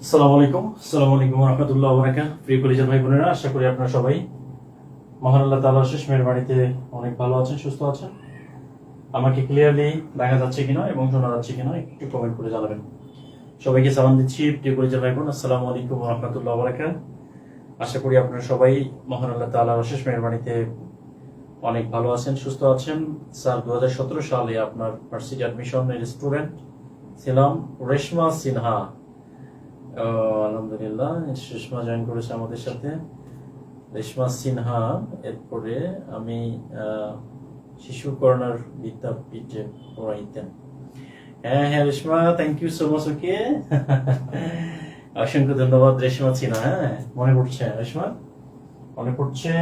আসসালামু আলাইকুম রহমতুল্লাহ বারাকাতুহু। প্রিয় কলিজার ভাই বোনেরা, আশা করি আপনারা সবাই মহান আল্লাহ তাআলার শেষ মেহেরবানিতে অনেক ভালো আছেন, সুস্থ আছেন। আমাকে ক্লিয়ারলি দেখা যাচ্ছে কিনা এবং শোনা যাচ্ছে কিনা একটু কমেন্ট করে জানাবেন। সবাইকে সালাম দিচ্ছি প্রিয় কলিজার ভাই বোন, আসসালামু আলাইকুম রহমতুল্লাহ বারাকাতুহু। আশা করি আপনারা সবাই মহান আল্লাহ তাআলার শেষ মেহেরবানিতে অনেক ভালো আছেন, সুস্থ আছেন। স্যার 2017 সালে আপনার ভার্সিটি অ্যাডমিশনের স্টুডেন্ট ছিলাম, রেশমা সিনহা। আলহামদুলিল্লাহ, সুষমা জয়েন করেছে আমাদের সাথে, রেশমা সিনহা। এরপরে আমি শিশু কর্নার বিদ্যাপীঠে পড়াইতেন। হ্যাঁ Reshma, thank you so much. Okay, অসংখ্য ধন্যবাদ রেশমা সিনহা। হ্যাঁ, মনে পড়ছে রেশমা, মনে পড়ছে।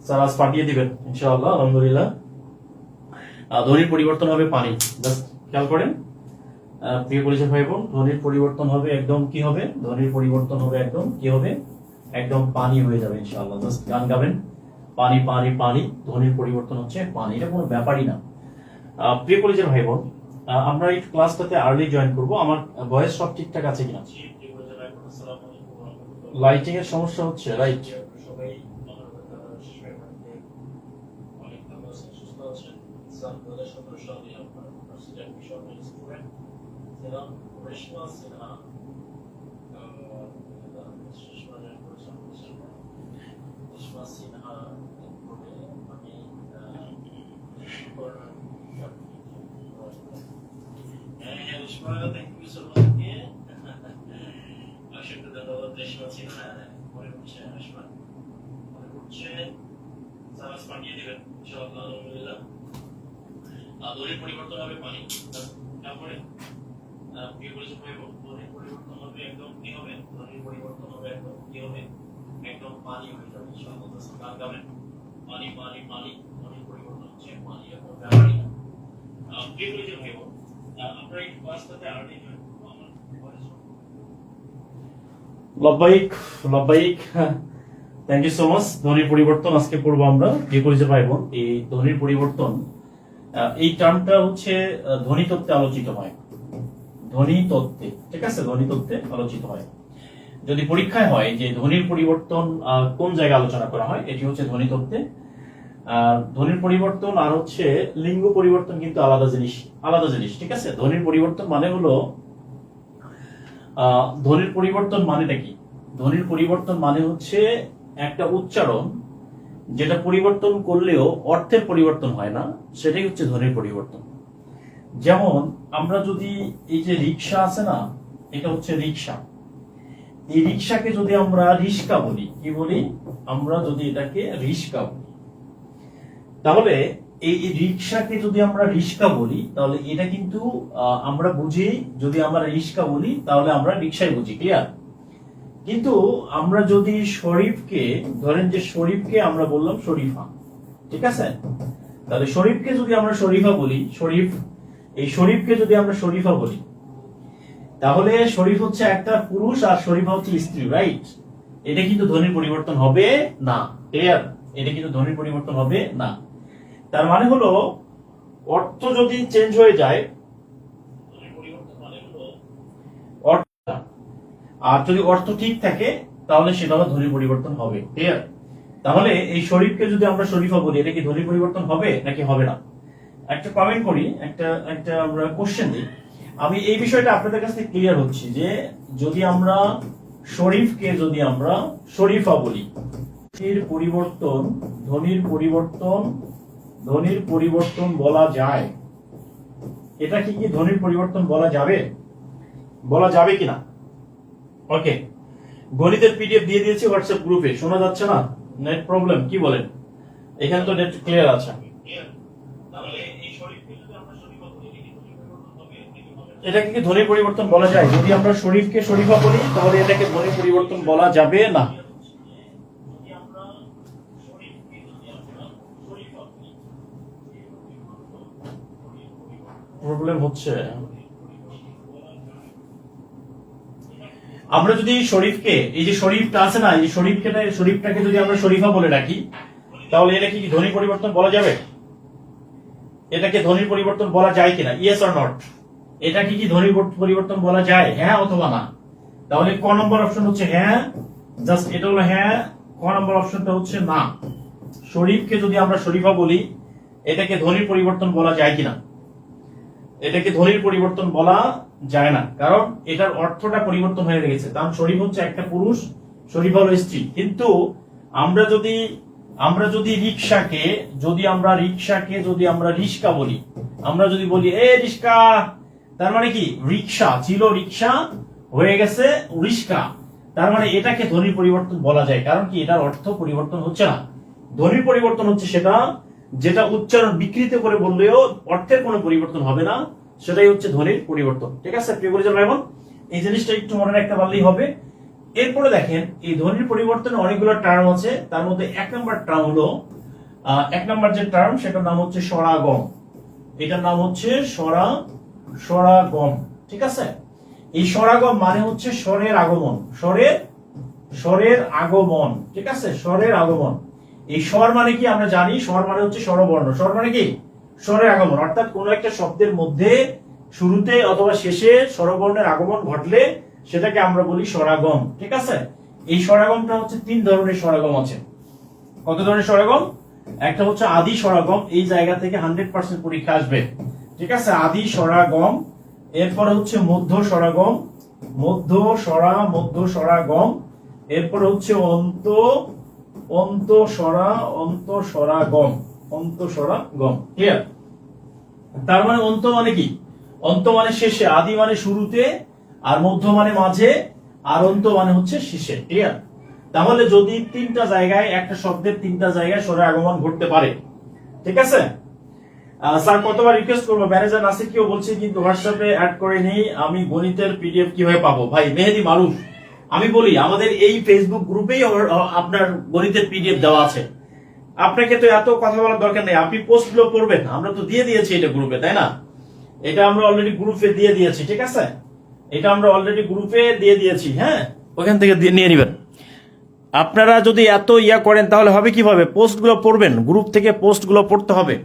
স্যার আজ পাঠিয়ে দিবেন ইনশাআল্লাহ। আলহামদুলিল্লাহ। ধ্বনির পরিবর্তন হবে পানি, জাস্ট খেয়াল করেন প্রিয় পরিচয় ভাই বোন। ধ্বনির পরিবর্তন হবে একদম কি হবে? ধ্বনির পরিবর্তন হবে একদম কি হবে? একদম পানি হয়ে যাবে ইনশাআল্লাহ। জাস্ট গান গাবেন, পানি পানি পানি। ধ্বনির পরিবর্তন হচ্ছে পানি, এটা কোনো ব্যাপারই না। প্রিয় পরিচয় ভাই বোন, আমরা এই ক্লাসটাতে আর্লি জয়েন করব। আমার ভয়েস সব ঠিকঠাক আছে কিনা? লাইটিং এর সমস্যা হচ্ছে, রাইট? সবাই অনেক ভালো আছেন, সুস্থ আছেন। 2017 সালে আপনার ভার্সিটি অ্যাডমিশনের স্টুডেন্ট ছিলাম, রেশমা সিনহা। রেশমা সিনহা। এরপরে আমি Reshma, thank you so much. অসংখ্য ধন্যবাদ রেশমা সিনহা। মনে পড়ছে রেশমা, মনে পড়ছে। সারাস পাঠিয়ে দিবেন ইনশাআল্লাহ। আলহামদুলিল্লাহ। ধ্বনির পরিবর্তন হবে পানি, তারপরে প্রিয় পরিচয় ভাই বোন, ধ্বনির পরিবর্তন হবে একদম কি হবে? ধ্বনির পরিবর্তন হবে একদম কি হবে? একদম পানি হয়ে যাবে ইনশাআল্লাহ। গান গাবেন, পানি পানি পানি। ধ্বনির পরিবর্তন হচ্ছে পানি, এখন ব্যাপারই না। প্রিয় পরিচয় ভাই বোন, আমরা এই ক্লাসটাতে আর্লি জয়েন করব। আমার ভয়েস লব্বাইক লব্বাইক, থ্যাংক ইউ সো মাচ। ধ্বনির পরিবর্তন আজকে পড়বো আমরা। প্রিয় পরিচয় ভাই বোন, এই ধ্বনির পরিবর্তন, এই টার্মটা হচ্ছে ধ্বনি তত্ত্বে আলোচিত হয়। ধ্বনি তত্ত্বে, ঠিক আছে, ধ্বনি তত্ত্বে আলোচিত হয়। যদি পরীক্ষায় হয় যে ধ্বনির পরিবর্তন কোন জায়গায় আলোচনা করা হয়, এটি হচ্ছে ধ্বনি তত্ত্বে। ধ্বনির পরিবর্তন আর হচ্ছে লিঙ্গ পরিবর্তন কিন্তু আলাদা জিনিস, আলাদা জিনিস, ঠিক আছে। ধ্বনির পরিবর্তন মানে হলো, ধ্বনির পরিবর্তন মানেটা কি? ধ্বনির পরিবর্তন মানে হচ্ছে একটা উচ্চারণ যেটা পরিবর্তন করলেও অর্থের পরিবর্তন হয় না, সেটাই হচ্ছে ধ্বনির পরিবর্তন। যেমন আমরা যদি এই যে রিক্সা আছে না, এটা হচ্ছে রিক্সা। এই রিক্সাকে যদি আমরা রিস্কা বলি, কি বলি? আমরা যদি এটাকে রিস্কা বলি, তাহলে এই রিক্সাকে যদি আমরা রিস্কা বলি, তাহলে এটা কিন্তু আমরা বুঝি, যদি আমরা রিস্কা বলি তাহলে আমরা রিক্সাই বুঝি, ক্লিয়ার? কিন্তু আমরা যদি শরীফকে ধরেন, যে শরীফকে আমরা বললাম শরীফা, ঠিক আছে, তাহলে শরীফকে যদি আমরা শরীফা বলি, শরীফ, এই শরীফকে যদি আমরা শরীফা বলি, তাহলে শরীফ হচ্ছে একটা পুরুষ আর শরীফা হচ্ছে স্ত্রী, রাইট? এটা কিন্তু ধ্বনির পরিবর্তন হবে না, ক্লিয়ার? এটা কিন্তু ধ্বনির পরিবর্তন হবে না। তার মানে হলো অর্থ যদি চেঞ্জ হয়ে যায়, আর যদি অর্থ ঠিক থাকে তাহলে সেটা হবে ধ্বনির পরিবর্তন হবে, ক্লিয়ার? তাহলে এই শরীফকে যদি আমরা শরীফা বলি, এটা কি ধ্বনির পরিবর্তন হবে নাকি হবে না? একটা কমেন্ট করি, একটা আমরা কোশ্চেন দিই। আমি এই বিষয়টা আপনাদের কাছে ক্লিয়ার হচ্ছি যে যদি আমরা শরীফকে যদি আমরা শরীফা বলি, ধ্বনির পরিবর্তন, ধ্বনির পরিবর্তন, ধ্বনির পরিবর্তন বলা যায়। এটা কি ধ্বনির পরিবর্তন বলা যাবে? বলা যাবে কিনা? ওকে, গণিতের পিডিএফ দিয়ে দিয়েছি হোয়াটসঅ্যাপ গ্রুপে। শোনা যাচ্ছে না? নেট প্রবলেম কি বলেন? এখানে তো নেট ক্লিয়ার আছে। এটাকে কি ধ্বনির পরিবর্তন বলা যায়? যদি আমরা শরীফকে শরীফা বলি তাহলে এটাকে ধ্বনির পরিবর্তন বলা যাবে না। প্রবলেম হচ্ছে, আমরা যদি শরীফকে, এই যে শরীফটা আছে না, এই শরীফটাকে যদি আমরা শরীফা বলে ডাকি, তাহলে এটা কি ধ্বনি পরিবর্তন বলা যাবে? এটাকে ধ্বনির পরিবর্তন বলা যায় কিনা? Yes or not? এটা কি ধ্বনির পরিবর্তন বলা যায়, হ্যাঁ অথবা না? তাহলে ক নম্বর অপশন হচ্ছে হ্যাঁ, জাস্ট এটা হলো হ্যাঁ। ক নম্বর অপশনটা হচ্ছে না। শরীফকে যদি আমরা শরীফা বলি, এটাকে ধ্বনির পরিবর্তন বলা যায় কিনা? এটাকে ধ্বনির পরিবর্তন বলা যায় না, কারণ এটার অর্থটা পরিবর্তন হয়ে গেছে। কারণ শরীফ হচ্ছে একটা পুরুষ, শরীফা হলো স্ত্রী। কিন্তু আমরা যদি রিক্সাকে যদি আমরা রিস্কা বলি, আমরা যদি বলি এ রিস্কা, তার মানে কি রিক্সা ছিল রিক্সা হয়ে গেছে রিস্কা, তার মানে এটাকে ধ্বনির পরিবর্তন বলা যায়। কারণ কি এটার অর্থ পরিবর্তন হচ্ছে না। ধ্বনির পরিবর্তন হচ্ছে সেটা যেটা উচ্চারণ বিকৃত করে বললেও অর্থের কোনো পরিবর্তন হবে না, সেটাই হচ্ছে ধ্বনির পরিবর্তন। ঠিক আছে প্রিয় পরিজন ভাই বোন, এই জিনিসটা একটু মনে রাখতে পারলেই হবে। এরপরে দেখেন এই ধ্বনির পরিবর্তনে অনেকগুলো টার্ম আছে, তার মধ্যে এক নম্বর টার্ম হলো এক নম্বর যে টার্ম সেটার নাম হচ্ছে স্বরাগম। এটার নাম হচ্ছে স্বরাগম। ঠিক আছে, এই স্বরাগম মানে হচ্ছে স্বরের আগমন, স্বরের আগমন। ঠিক আছে, স্বরের আগমন। এই স্বর মানে কি আমরা জানি, স্বর মানে হচ্ছে স্বরবর্ণ। স্বর মানে কি স্বরের আগমন, অর্থাৎ কোন একটা শব্দের মধ্যে শুরুতে অথবা শেষে স্বরবর্ণের আগমন ঘটলে সেটাকে আমরা বলি স্বরাগম। ঠিক আছে, এই স্বরাগমটা হচ্ছে তিন ধরনের স্বরাগম আছে। কত ধরনের স্বরাগম? একটা হচ্ছে আদি স্বরাগম, এই জায়গা থেকে 100% পরীক্ষা আসবে। ঠিক আছে, আদি স্বরাগম। এরপরে হচ্ছে মধ্য স্বরাগম, মধ্য স্বরাগম। এরপরে হচ্ছে অন্তঃস্বরাগম। ক্লিয়ার? তার মানে অন্ত মানে কি? অন্ত মানে শেষে, আদি মানে শুরুতে, আর মধ্য মানে মাঝে, আর অন্ত মানে হচ্ছে শেষে। ক্লিয়ার? তাহলে যদি তিনটা জায়গায়, একটা শব্দের তিনটা জায়গায় স্বরের আগমন ঘটতে পারে। ঠিক আছে স্যার, কতবার রিকোয়েস্ট করবো, ম্যানেজার নাসির কেউ বলছে কিন্তু হোয়াটসঅ্যাপে অ্যাড করে নেই, আমি গণিতের পিডিএফ কিভাবে পাবো? ভাই মেহেদি মারুফ, আমি বলি আমাদের এই ফেসবুক গ্রুপেই আপনার গণিতের পিডিএফ দেওয়া আছে। আপনাকে তো এত কথা বলার দরকার নেই, আপনি পোস্ট গুলো পড়বেন, আমরা তো দিয়ে দিয়েছি এটা গ্রুপে, তাই না? এটা আমরা অলরেডি গ্রুপে দিয়ে দিয়েছি। ঠিক আছে, এটা আমরা অলরেডি গ্রুপে দিয়ে দিয়েছি। হ্যাঁ, ওখান থেকে নিয়ে নিবেন। আপনারা যদি এত করেন তাহলে হবে কিভাবে? পোস্ট গুলো পড়বেন, গ্রুপ থেকে পোস্ট গুলো পড়তে হবে,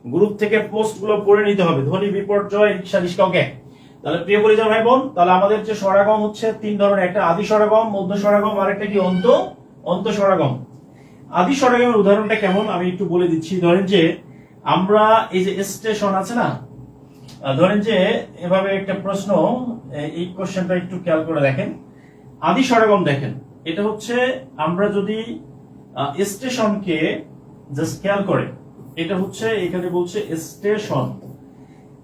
গ্রুপ থেকে পোস্ট গুলো পড়ে নিতে হবে। ধ্বনি বিপর্যয় রিক্সা ওকে। তাহলে প্রিয় পরিজন ভাই বোন, তাহলে আমাদের যে স্বরাগম হচ্ছে তিন ধরনের, একটা আদি স্বরাগম, মধ্য স্বরাগম, আর একটা কি অন্ত স্বরাগম। আদি স্বরাগমের উদাহরণটা কেমন আমি একটু বলে দিচ্ছি। ধরেন যে আমরা এই যে স্টেশন আছে না, ধরেন যে এভাবে একটা প্রশ্ন, এই কোশ্চেনটা একটু খেয়াল করে দেখেন। আদি স্বরাগম দেখেন, এটা হচ্ছে আমরা যদি স্টেশনকে জাস্ট খেয়াল করে, এটা হচ্ছে এখানে বলছে স্টেশন,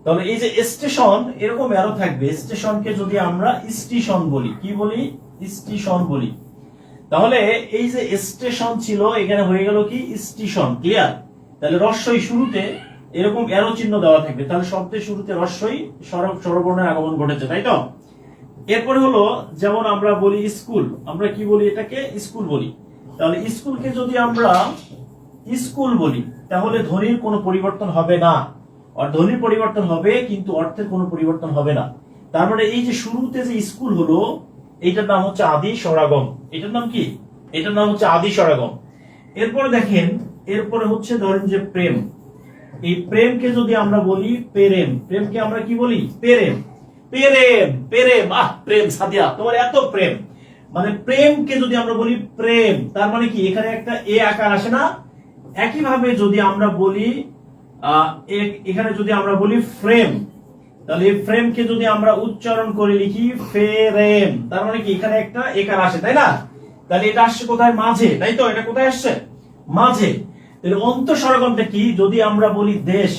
তাহলে এই যে স্টেশন এরকম অ্যারো থাকবে। স্টেশনকে যদি আমরা স্টেশন বলি, কি বলি? স্টেশন বলি। তাহলে এই যে স্টেশন ছিল, এখানে হয়ে গেল কি স্টেশন। ক্লিয়ার? তাহলে রস্বই শুরুতে এরকম অ্যারো চিহ্ন দেওয়া থাকবে, তাহলে শব্দের শুরুতে রস্বই স্বরবর্ণের আগমন ঘটেছে, তাই তো? এরপরে হলো যেমন আমরা বলি স্কুল, আমরা কি বলি? এটাকে স্কুল বলি। তাহলে স্কুলকে যদি আমরা স্কুল বলি তাহলে ধ্বনির কোনো পরিবর্তন হবে না, আর ধ্বনির পরিবর্তন হবে কিন্তু অর্থের কোনো পরিবর্তন হবে না। তার মানে এই যে শুরুতে যে স্কুল হলো, এইটার নাম হচ্ছে আদি স্বরাগম। এটার নাম কি? এটার নাম হচ্ছে আদি স্বরাগম। এরপরে দেখেন, এরপরে হচ্ছে ধরেন যে প্রেম। এই প্রেমকে যদি আমরা বলি প্রেম, প্রেমকে আমরা কি বলি? প্রেম, প্রেম, প্রেম। প্রেম, সাদিয়া তোমার এত প্রেম, মানে প্রেমকে যদি আমরা বলি প্রেম, তার মানে কি এখানে একটা এ আকার আসে না? একইভাবে যদি আমরা বলি এখানে যদি আমরা বলি ফ্রেম, তাহলে এই ফ্রেমকে যদি আমরা উচ্চারণ করে লিখি ফেরেম, তার মানে কি এখানে একটা একার আসে, তাই না? তাহলে এটা আসছে কোথায়? মাঝে, তাই তো? এটা কোথায় আসছে? মাঝে। তাহলে অন্তঃস্বরাগমটা কি? যদি আমরা বলি দেশ,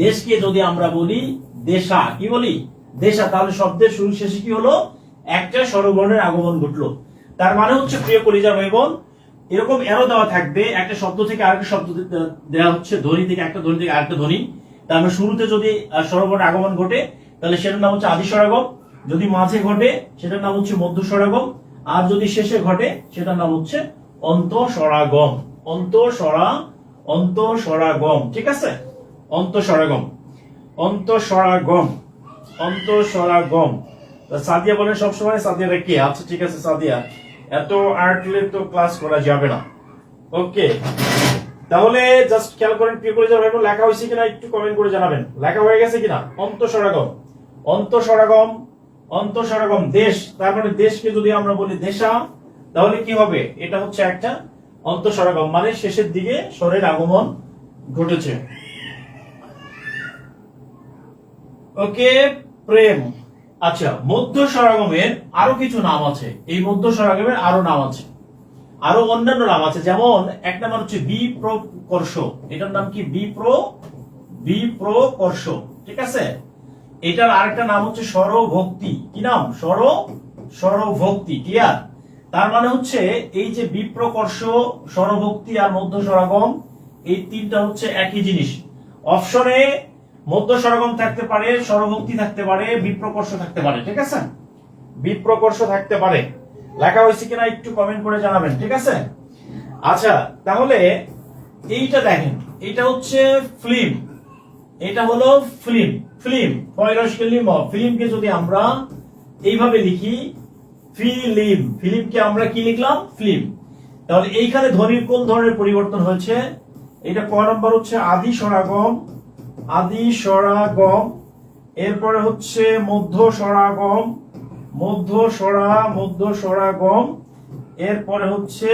দেশকে যদি আমরা বলি দেশা, কি বলি? দেশা, তাহলে শব্দের শুরু শেষে কি হলো? একটা স্বরবর্ণের আগমন ঘটলো। তার মানে হচ্ছে প্রিয় কলিজার ভাই বোন, এরকম অ্যারো দেওয়া থাকবে, একটা শব্দ থেকে আরেকটা শব্দ দেওয়া হচ্ছে, ধ্বনি থেকে একটা ধ্বনি থেকে আরেকটা ধ্বনি। তার মানে শুরুতে যদি স্বরবর্ণের আগমন ঘটে তাহলে সেটার নাম হচ্ছে আদি স্বরাগম, যদি মাঝে ঘটে সেটার নাম হচ্ছে মধ্য স্বরাগম, আর যদি শেষে ঘটে সেটার নাম হচ্ছে অন্তঃস্বরাগম। অন্তঃস্বরাগম। ঠিক আছে, অন্তঃস্বরাগম, অন্তঃস্বরাগম। সাদিয়া বলেন সবসময়, সাদিয়াটা কে? আচ্ছা ঠিক আছে সাদিয়া, এত আর্টলে তো ক্লাস করা যাবে না। ওকে, তাহলে জাস্ট খেয়াল করেন প্রিয় পরিজন ভাই বোন, লেখা হয়েছে কিনা একটু কমেন্ট করে জানাবেন, লেখা হয়ে গেছে কিনা? অন্তঃস্বরাগম, অন্তঃস্বরাগম, অন্তঃস্বরাগম দেশ, তার মানে দেশকে যদি আমরা বলি দেশা, তাহলে কি হবে? এটা হচ্ছে একটা অন্তঃস্বরাগম, মানে শেষের দিকে স্বরের আগমন ঘটেছে। ওকে, প্রেম। আচ্ছা, মধ্য স্বরাগমের আরো কিছু নাম আছে, এই মধ্য স্বরাগমের আরো নাম আছে, আরো অন্যান্য নাম আছে। যেমন এক নাম্বার হচ্ছে বিপ্রকর্ষ, এটার নাম কি? বিপ্রকর্ষ, ঠিক আছে। এটার আরেকটা নাম হচ্ছে স্বরভক্তি। কি নাম? স্বরভক্তি। ক্লিয়ার? তার মানে হচ্ছে এই যে বিপ্রকর্ষ, স্বরভক্তি আর মধ্য স্বরাগম, এই তিনটা হচ্ছে একই জিনিস। অপশনে মধ্য স্বরাগম থাকতে পারে, স্বরভক্তি থাকতে পারে, বিপ্রকর্ষ থাকতে পারে, ঠিক আছে। বিপ্রকর্ষ থাকতে পারে, লেখা হয়েছে কিনা একটু কমেন্ট করে জানাবেন, ঠিক আছে। আচ্ছা, তাহলে এইটা দেখেন, এটা হচ্ছে ফিল্ম, এটা হলো ফিল্ম। ফিল্মকে যদি আমরা এইভাবে লিখি ফিল্মকে আমরা কি লিখলাম? ফিল্ম। তাহলে এইখানে ধ্বনির কোন ধরনের পরিবর্তন হয়েছে? এটা ক নম্বর হচ্ছে আদি স্বরাগম, এরপরে হচ্ছে মধ্য স্বরাগম, মধ্য স্বরাগম, এরপরে হচ্ছে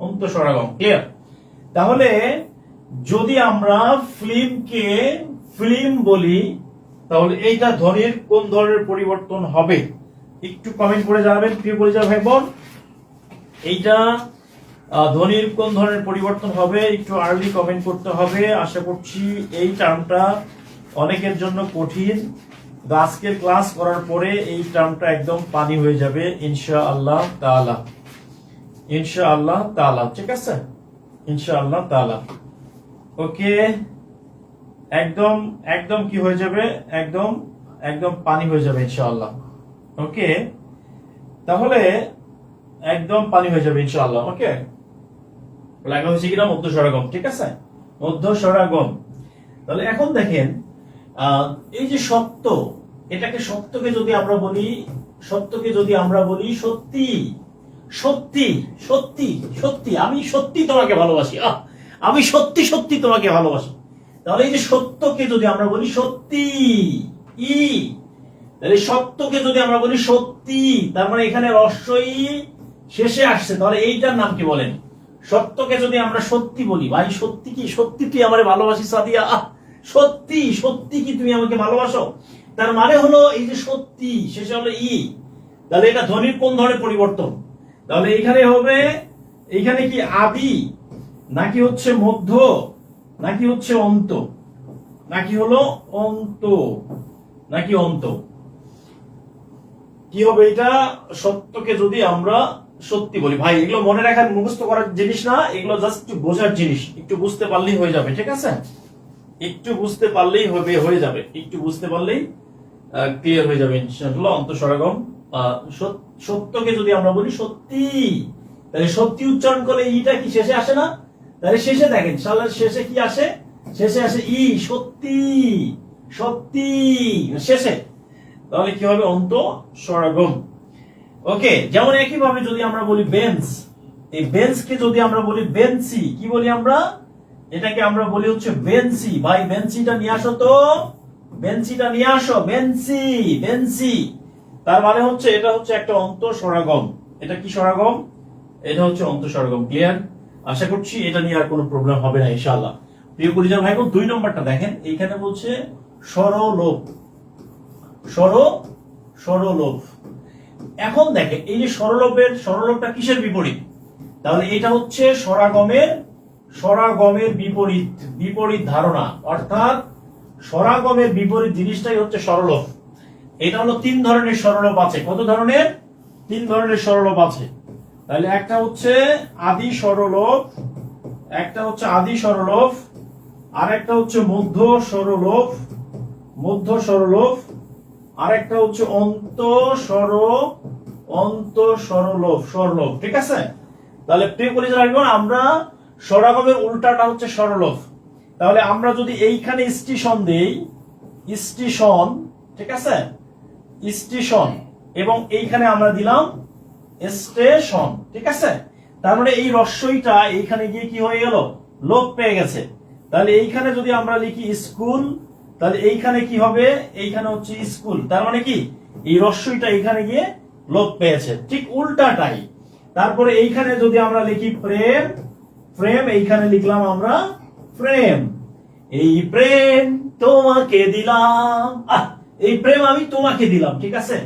অন্তঃস্বরাগম। ক্লিয়ার? তাহলে যদি আমরা ফিল্মকে ফিল্ম বলি, তাহলে এইটা ধ্বনির কোন ধরনের পরিবর্তন হবে? একটু কমেন্ট করে জানাবেন প্রিয় পরিচয় ভাই বোন, এইটা ধ্বনির কোন ধরনের পরিবর্তন হবে? একটু আর্লি কমেন্ট করতে হবে। আশা করছি এই টার্মটা অনেকের জন্য কঠিন, আজকের ক্লাস করার পরে এই টার্মটা একদম পানি হয়ে যাবে ইনশাআল্লাহ তাআলা, ইনশাআল্লাহ তাআলা, ঠিক আছে, ইনশাআল্লাহ তাআলা। ওকে, একদম একদম কি হয়ে যাবে? একদম একদম পানি হয়ে যাবে ইনশাআল্লাহ। ওকে, তাহলে একদম পানি হয়ে যাবে ইনশাআল্লাহ। ওকে, লেখা হয়েছে কিনা? মধ্য স্বরাগম, ঠিক আছে, মধ্য স্বরাগম। তাহলে এখন দেখেন, এই যে সত্য, এটাকে সত্যকে যদি আমরা বলি, সত্যি সত্যি সত্যি সত্যি, আমি সত্যি তোমাকে ভালোবাসি, আমি সত্যি সত্যি তোমাকে ভালোবাসি। তাহলে এই যে সত্যকে যদি আমরা বলি সত্যি, তাহলে সত্যকে যদি আমরা বলি সত্যি, তার মানে এখানে রস্বই শেষে আসছে, তাহলে এইটার নাম কি বলেন? সত্যকে যদি আমরা সত্যি বলি, ভাই সত্যি কি? সত্যি তুই আমারে ভালোবাসিস সাদিয়া, সত্যি সত্যি কি তুমি আমাকে ভালোবাসো? তার মানে হলো এই যে সত্যি শেষে হলো তাহলে এটা ধ্বনির কোন ধরনের পরিবর্তন? তাহলে এখানে হবে, এখানে কি আদি নাকি হচ্ছে মধ্য নাকি হচ্ছে অন্ত, নাকি হলো অন্ত, নাকি অন্ত? কি হবে এটা? সত্যকে যদি আমরা সত্যি বলি, ভাই এগুলো মনে রাখার মুখস্থ করার জিনিস না, এগুলো জাস্ট একটু বোঝার জিনিস, একটু বুঝতে পারলেই হয়ে যাবে, ঠিক আছে, একটু বুঝতে পারলেই হয়ে যাবে, একটু বুঝতে পারলেই ক্লিয়ার হয়ে যাবে ইনশাআল্লাহ। অন্তঃস্বরাগম, সত্যকে যদি আমরা বলি সত্যি, তাহলে সত্যি উচ্চারণ করলে ইটা কি শেষে আসে না? তাহলে শেষে দেখেন, শেষে কি আসে? শেষে আসে সত্যি সত্যি শেষে, তাহলে কি হবে? অন্তঃস্বরাগম। ওকে, যেমন একই ভাবে যদি আমরা বলি বেঞ্চ, এই বেঞ্চকে যদি আমরা বলি বেঞ্চি, কি বলি আমরা? এটাকে আমরা বলি হচ্ছে বেঞ্চি। ভাই বেঞ্চিটা নিয়ে আসো তো, বেঞ্চিটা নিয়ে আসো, বেঞ্চি বেঞ্চি। তার মানে হচ্ছে এটা হচ্ছে একটা অন্তঃস্বরাগম। এটা কি স্বরাগম? এটা হচ্ছে অন্তঃস্বরাগম। ক্লিয়ার? আশা করছি এটা নিয়ে আর কোনো প্রবলেম হবে না ইনশাআল্লাহ। প্রিয় পরিজন ভাই বোন, 2 নম্বরটা দেখেন, এইখানে বলছে স্বরলোপ, স্বরলোপ। এখন দেখেন এই যে স্বরলোপটা কিসের বিপরীত? তাহলে এটা হচ্ছে স্বরাগমের বিপরীত ধারণা, অর্থাৎ স্বরাগমের বিপরীত জিনিসটাই হচ্ছে স্বরলোপ। এটা হলো 3 ধরনের স্বরলোপ আছে। কত ধরনের? 3 ধরনের স্বরলোপ আছে। তাহলে একটা হচ্ছে আদি স্বরলোপ, একটা হচ্ছে আদি স্বরলোপ, আর একটা হচ্ছে মধ্য স্বরলোপ, আর একটা হচ্ছে স্বরলোপ, ঠিক আছে। তাহলে প্রিয় পরিজন, আমরা স্বরাগমের উল্টাটা হচ্ছে স্বরলোপ। তাহলে আমরা যদি এইখানে স্টেশন দেই, স্টেশন, ঠিক আছে, স্টেশন, এবং এইখানে আমরা দিলাম স্টেশন, ঠিক আছে। তার মানে এই রস্বইটা এইখানে গিয়ে কি হয়ে গেল? লোপ পেয়ে গেছে। তাহলে এইখানে যদি আমরা লিখি স্কুল, তাহলে এইখানে কি হবে, এইখানে হচ্ছে স্কুল, তার মানে কি এই রস্যইটা এখানে গিয়ে লোপ পেয়েছে, ঠিক উল্টাটাই। তারপরে এইখানে যদি আমরা লিখি প্রেম, প্রেম এইখানে লিখলাম আমরা প্রেম, এই প্রেম তোমাকে দিলাম, এই প্রেম আমি তোমাকে দিলাম, ঠিক আছে।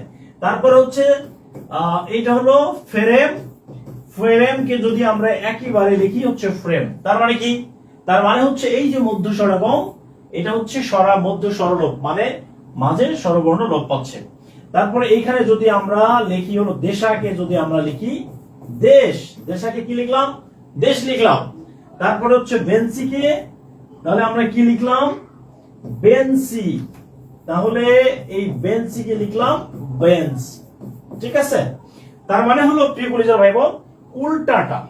তারপরে হচ্ছে এইটা হলো ফ্রেম, ফ্রেমকে যদি আমরা একইবারে লিখি হচ্ছে ফ্রেম, তার মানে কি, তার মানে হচ্ছে এই যে মধ্য স্বরগম, এটা হচ্ছে মধ্য স্বরলোপ, মানে মাঝে স্বরবর্ণ লোপ পাচ্ছে। তারপরে এইখানে যদি আমরা লিখি হলো দেশাকে যদি আমরা লিখি দেশ, দেশাকে কি লিখলাম, দেশ লিখলাম। তারপরে হচ্ছে বেঞ্চিকে, তাহলে আমরা কি লিখলাম, বেঞ্চি, তাহলে এই বেঞ্চিকে লিখলাম বেঞ্চ, ঠিক আছে। তার মানে হলো প্রিয় পরিচয় ভাই বোন, উল্টাটা,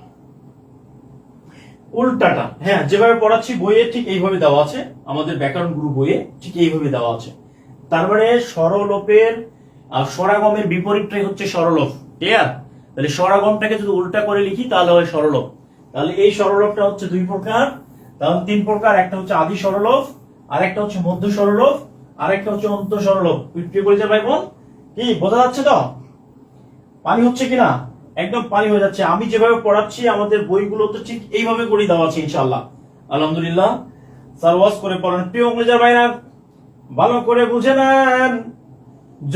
উল্টাটা, হ্যাঁ যেভাবে পড়াচ্ছি বইয়ে ঠিক এইভাবে দেওয়া আছে, আমাদের ব্যাকরণ গুরু বইয়ে ঠিক এইভাবে দেওয়া আছে। তার মানে স্বরলোপের আর স্বরাগমের বিপরীতটাই হচ্ছে স্বরলোপ, ক্লিয়ার। তাহলে স্বরাগমটাকে যদি উল্টা করে লিখি তাহলে হয় স্বরলোপ। তাহলে এই স্বরলোপটা হচ্ছে দুই প্রকার, তাহলে তিন প্রকার, একটা হচ্ছে আদি স্বরলোপ, আরেকটা হচ্ছে মধ্য স্বরলোপ, আরেকটা হচ্ছে অন্ত স্বরলোপ। প্রিয় পরিচয় ভাই বোন, কি বোঝা যাচ্ছে তো, পানি হচ্ছে কিনা, একদম পানি হয়ে যাচ্ছে। আমি যেভাবে পড়াচ্ছি আমাদের বইগুলো তো ঠিক এইভাবে করে দেওয়া আছে ইনশাআল্লাহ, আলহামদুলিল্লাহ। স্যার ওয়াজ করে পড়েন প্রিয় কলেজের ভাইরা, ভালো করে বুঝে নেন।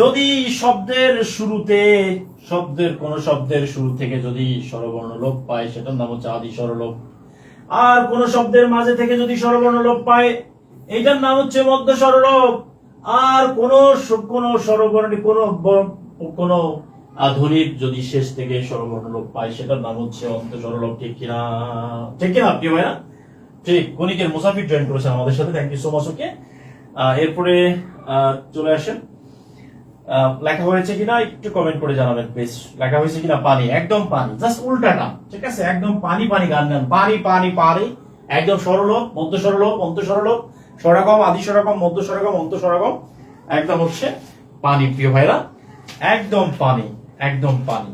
যদি শব্দের শুরুতে, কোন শব্দের শুরু থেকে যদি স্বরবর্ণ লোপ পায় সেটার নাম হচ্ছে আদি স্বরলোপ, আর কোন শব্দের মাঝে থেকে যদি স্বরবর্ণ লোপ পায় এইটার নাম হচ্ছে মধ্য স্বরলোপ, আর কোন স্বরবর্ণ কোন ধ্বনির যদি শেষ থেকে স্বরবর্ণ লোপ পায় সেটার নাম হচ্ছে অন্ত স্বরলোপ, ঠিক কিনা, ঠিক কিনা প্রিয় ভাইরা? ঠিক, গণিতের মুসাফির জয়েন করেছেন আমাদের সাথে, thank you so much. Okay, এরপরে চলে আসেন, লেখা হয়েছে কিনা একটু কমেন্ট করে জানাবেন প্লিজ, লেখা হয়েছে কিনা। পানি, একদম পানি, জাস্ট উল্টাটা, ঠিক আছে, একদম পানি পানি গান গান, পানি পানি পানি, একদম স্বরলোপ, মধ্য স্বরলোপ, অন্ত স্বরলোপ, স্বরাগম, আদি স্বরাগম, মধ্য স্বরাগম, অন্ত স্বরাগম, একদম হচ্ছে পানি প্রিয় ভাইরা, একদম পানি, একদম পানি,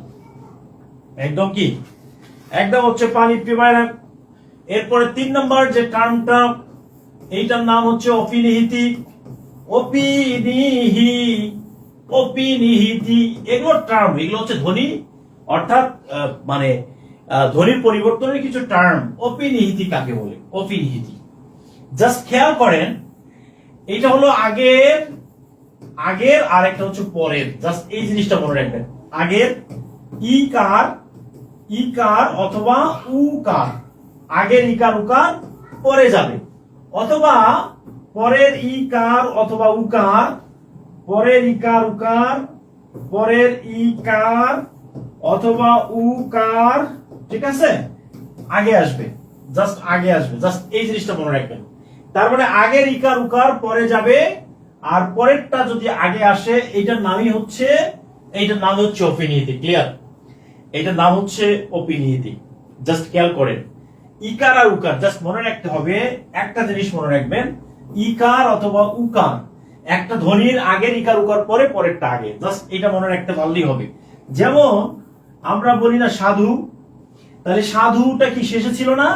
একদম কি, একদম হচ্ছে পানি প্রিয় ভাইরা। এরপরে 3 নম্বর যে টার্মটা, এইটার নাম হচ্ছে অপিনিহিতি, অপিনিহি, অপিনিহিতি, এগুলো টার্ম, এগুলো হচ্ছে ধ্বনি, অর্থাৎ মানে ধ্বনির পরিবর্তনের কিছু টার্ম। অপিনিহিতি কাকে বলে, অপিনিহিতি, জাস্ট খেয়াল করেন, এটা হলো আগের, আগের আর একটা হচ্ছে পরের, জাস্ট এই জিনিসটা মনে রাখবেন। আগের ইকার, ইকার অথবা উকার, আগের ইকার উকার পরে যাবে, অথবা পরের ইকার অথবা উকার, পরের ইকার উকার, পরের ইকার অথবা উকার, ঠিক আছে, আগে আসবে, জাস্ট আগে আসবে, জাস্ট এই জিনিসটা মনে রাখবেন। তার মানে আগের ইকার উকার পরে যাবে, আর পরেরটা যদি আগে আসে এইটার নামই হচ্ছে, এইটার নাম হচ্ছে অপিনিহিতি, ক্লিয়ার, এইটার নাম হচ্ছে অপিনিহিতি। জাস্ট খেয়াল করেন, ইকার আর উকার, জাস্ট মনে রাখতে হবে একটা জিনিস মনে রাখবেন, ইকার অথবা উকার, একটা ধ্বনির আগের ইকার উকার পরে পরেরটা আগে, জাস্ট এটা মনে রাখতে পারলেই হবে। যেমন আমরা বলি না সাধু, তাহলে সাধুটা কি শেষে ছিল না,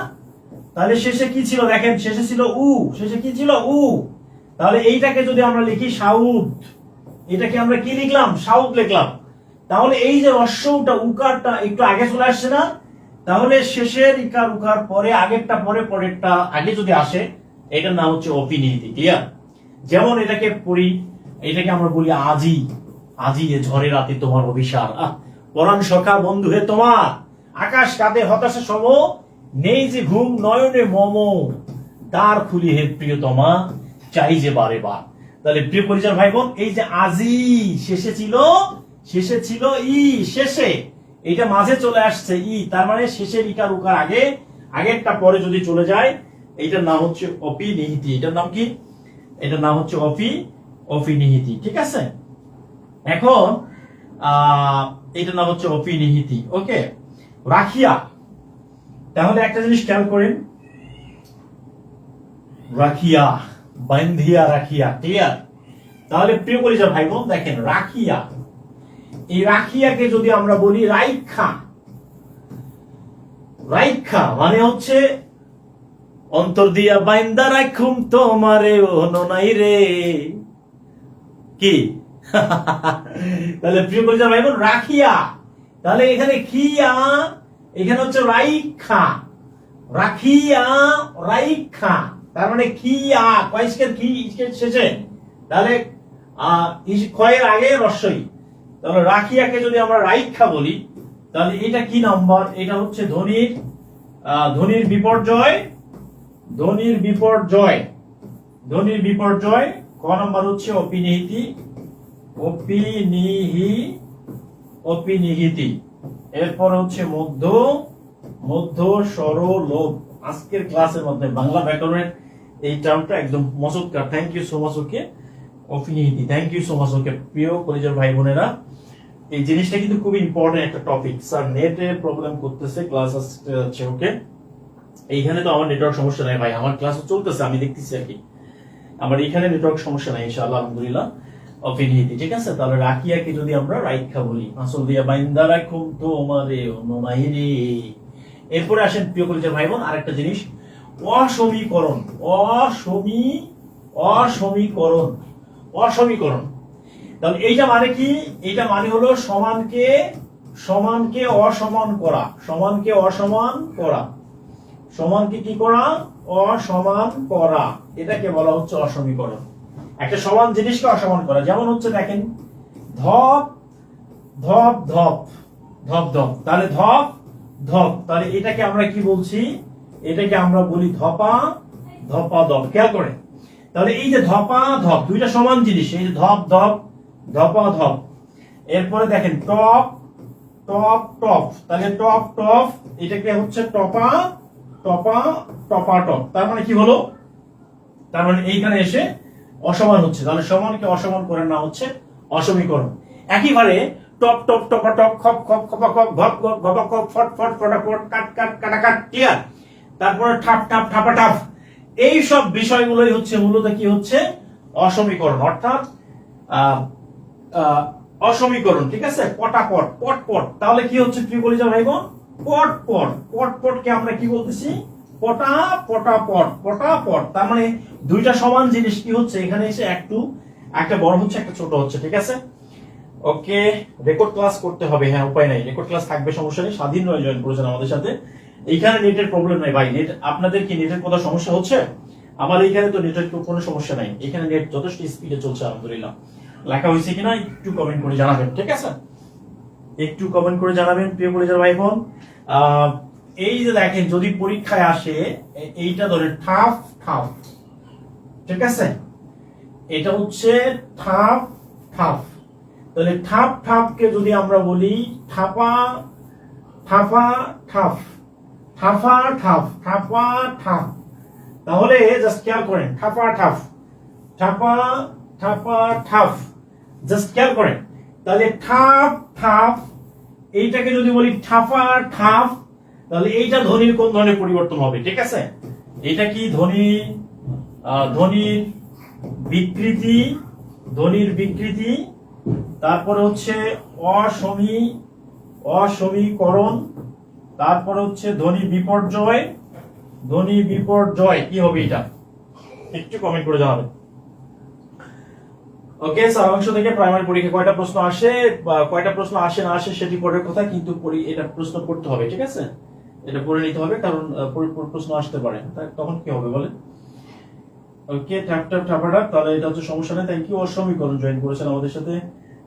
তাহলে শেষে কি ছিল দেখেন, শেষে ছিল উ, শেষে কি ছিল উ, তাহলে এইটাকে যদি আমরা লিখি সাউদ, এটাকে আমরা কি লিখলাম, সাউদ লিখলাম, তাহলে এই যে রস্যটা উকারটা একটু আগে চলে আসছে না, তাহলে শেষের ইকার উকার পরে আগেরটা পরে পরেরটা আগে যদি আসে এটার নাম হচ্ছে অপিনিহিতি, ক্লিয়ার। যেমন এটাকে পড়ি, এটাকে আমরা বলি আজি, আজি এ ঝড়ে রাতে তোমার অভিসার, পরাণ সখা বন্ধু হে তোমার, আকাশ কাঁদে হতাশা সম, নেই যে ঘুম নয়নে মম, দ্বার খুলি হে প্রিয়তমা, চাই যে বারে বার। তাহলে প্রিয় পরিচয় ভাই বোন, এই যে আজি শেষে ছিল, শেষে ছিল ই, শেষে এটা মাঝে চলে আসছে ই, তার মানে শেষের ইকার উকার আগে, আগেরটা পরে যদি চলে যায় এইটার নাম হচ্ছে অপিনিহিতি। এটার নাম কি, এটার নাম হচ্ছে অপিনিহিতি, ঠিক আছে। এখন এটার নাম হচ্ছে অপিনিহিতি, ওকে। রাখিয়া, তাহলে একটা জিনিস খেয়াল করেন, রাখিয়া, বান্ধিয়া রাখিয়া, ক্লিয়ার। তাহলে প্রিয় পরিচয় ভাই বোন দেখেন, রাখিয়া, এই রাখিয়াকে যদি আমরা বলি রাইখা, রাইখা মানে হচ্ছে অন্তর দিয়া বাইন্দা রাখুম তোমারে ও ননাই রে, কি? তাহলে প্রিয় কলিজার ভাই বোন, রাখিয়া, তাহলে এখানে খিয়া, এখানে হচ্ছে রাইখা, রাখিয়া রাইখা, তার মানে খিয়া, কয়েসকের কি শেষে, তাহলে ক্ষয়ের আগে রস্বই, তাহলে রাখিয়াকে যদি আমরা রাইখা বলি, তাহলে এটা কি নাম্বার? এটা হচ্ছে ধ্বনির ধ্বনির বিপর্যয়, ধ্বনির বিপর্যয়, ধ্বনির বিপর্যয়। ক নাম্বার হচ্ছে অপিনিহিতি, অপিনিহিতি। এরপর হচ্ছে মধ্য, মধ্য স্বর লোভ। আজকের ক্লাসের মধ্যে বাংলা ব্যাকরণের এই টার্মটা একদম মজুদকার। Thank you so much okay, অপিনিহিতি, thank you so much okay. প্রিয় কলেজের ভাই বোনেরা, এই জিনিসটা কিন্তু খুব ইম্পর্টেন্ট একটা টপিক। স্যার নেটে প্রবলেম করতেছে, ক্লাস আসছে ওকে। এইখানে তো আমার নেটওয়ার্ক সমস্যা নাই ভাই, আমার ক্লাস চলতেছে, আমি দেখতেছি আর কি। আমার এখানে নেটওয়ার্ক সমস্যা নাই ইনশাআল্লাহ, আলহামদুলিল্লাহ। অপিনিহিতি, ঠিক আছে। তাহলে রাখিয়াকে যদি আমরা রাইখা বলি, আসল দিয়া বাইন্দা রাখুম তোমারে অনুনাইরে। এরপরে আসেন প্রিয় কলেজের ভাই বোন, আরেকটা জিনিস, অসমীকরণ, অসমীকরণ, অসমীকরণ। তাহলে এইটা মানে কি? এইটা মানে হলো সমানকে, সমানকে অসমান করা, সমানকে অসমান করা, সমানকে কি করা? অসমান করা, এটাকে বলা হচ্ছে অসমীকরণ। একটা সমান জিনিসকে অসমান করা, যেমন হচ্ছে দেখেন ধপ ধপ ধপ, ধপ ধপ, তাহলে ধপ ধপ, তাহলে এটাকে আমরা কি বলছি? এটাকে আমরা বলি ধপা ধপা ধপ। খেয়াল করে, তাহলে এই যে ধপা ধপ, দুইটা সমান জিনিস, এই যে ধপ ধপ, ধপা ধপ। এরপরে দেখেন টপ টপ টপ, তাহলে টপ টপ, এটাকে হচ্ছে টপা টপা টপা টপ। তার মানে কি হলো? তার মানে এইখানে এসে অসমান হচ্ছে, তাহলে সমানকে অসমান করে না হচ্ছে অসমীকরণ। একইভাবে টপ টপ টপা টপ, খপ খপ খপা খপ, ঘপ ঘপ ঘপা খপ, ফট ফট ফটা ফট, কাট কাট কাটা কাট, ক্লিয়ার? তারপরে ঠাপ ঠাপ ঠাপা ঠাপ, এই সব বিষয়গুলোই হচ্ছে মূলত কি হচ্ছে? অসমীকরণ, অর্থাৎ অসমীকরণ, ঠিক আছে। পটাপট, পটপট, তাহলে কি হচ্ছে প্রিয় কলিজার ভাই বোন? পটপট, পটপটকে আমরা কি বলতেছি? পটা পটাপট, পটাপট। তার মানে দুইটা সমান জিনিস কি হচ্ছে এখানে এসে একটু, একটা বড় হচ্ছে একটা ছোট হচ্ছে, ঠিক আছে। ওকে, রেকর্ড ক্লাস করতে হবে, হ্যাঁ উপায় নাই, রেকর্ড ক্লাস থাকবে, সমস্যা নেই। স্বাধীন হয়ে জয়েন করেছেন আমাদের সাথে। এইখানে নেটের প্রবলেম নাই ভাই, নেট আপনাদের কি নেটের কোথাও সমস্যা হচ্ছে? আমার এইখানে তো নেটের কোনো সমস্যা নাই, এখানে নেট যথেষ্ট স্পিডে চলছে আলহামদুলিল্লাহ। লেখা হয়েছে কিনা একটু কমেন্ট করে জানাবেন, ঠিক আছে? একটু কমেন্ট করে জানাবেন প্রিয় কলেজের ভাই বোন। এই যে দেখেন, যদি পরীক্ষায় আসে এইটা ধরে ঠাফ ঠাফ, ঠিক আছে, এটা হচ্ছে ঠাফ ঠাফ। তাহলে ঠাপ ঠাপকে যদি আমরা বলি ঠাপা ঠাফা ঠাফ, ঠাফা ঠাফ, ঠাপা ঠাফ, তাহলে জাস্ট খেয়াল করেন, ঠাপা ঠাফ, ঠাপা ঠাপা ঠাফ, জাস্ট খেয়াল করেন। তাহলে ঠাপ ঠাফ, এইটাকে যদি বলি ঠাপা ঠাফ, তাহলে এইটা ধ্বনির কোন ধরনের পরিবর্তন হবে? ঠিক আছে, এটা কি ধ্বনি, ধ্বনির বিকৃতি, ধ্বনির বিকৃতি। তারপরে হচ্ছে অসমীকরণ, তারপরে হচ্ছে ধ্বনি বিপর্যয়, ধ্বনি বিপর্যয় কি হবে এটা? একটু কমেন্ট করে জানাবেন। ওকে, সারাংশ থেকে প্রাইমারি পরীক্ষা কয়টা প্রশ্ন আসে বা কয়টা প্রশ্ন আসে না আসে সেটি পরের কথা, কিন্তু এটা প্রশ্ন পড়তে হবে, ঠিক আছে? এটা পড়ে নিতে হবে, কারণ প্রশ্ন আসতে পারে, তখন কি হবে বলে? ওকে, ট্যাপ ট্যাপ ঠাপাটা, তাহলে এটা হচ্ছে সমস্যা নেই। থ্যাংক ইউ, অসমীকরণ জয়েন করেছেন আমাদের সাথে,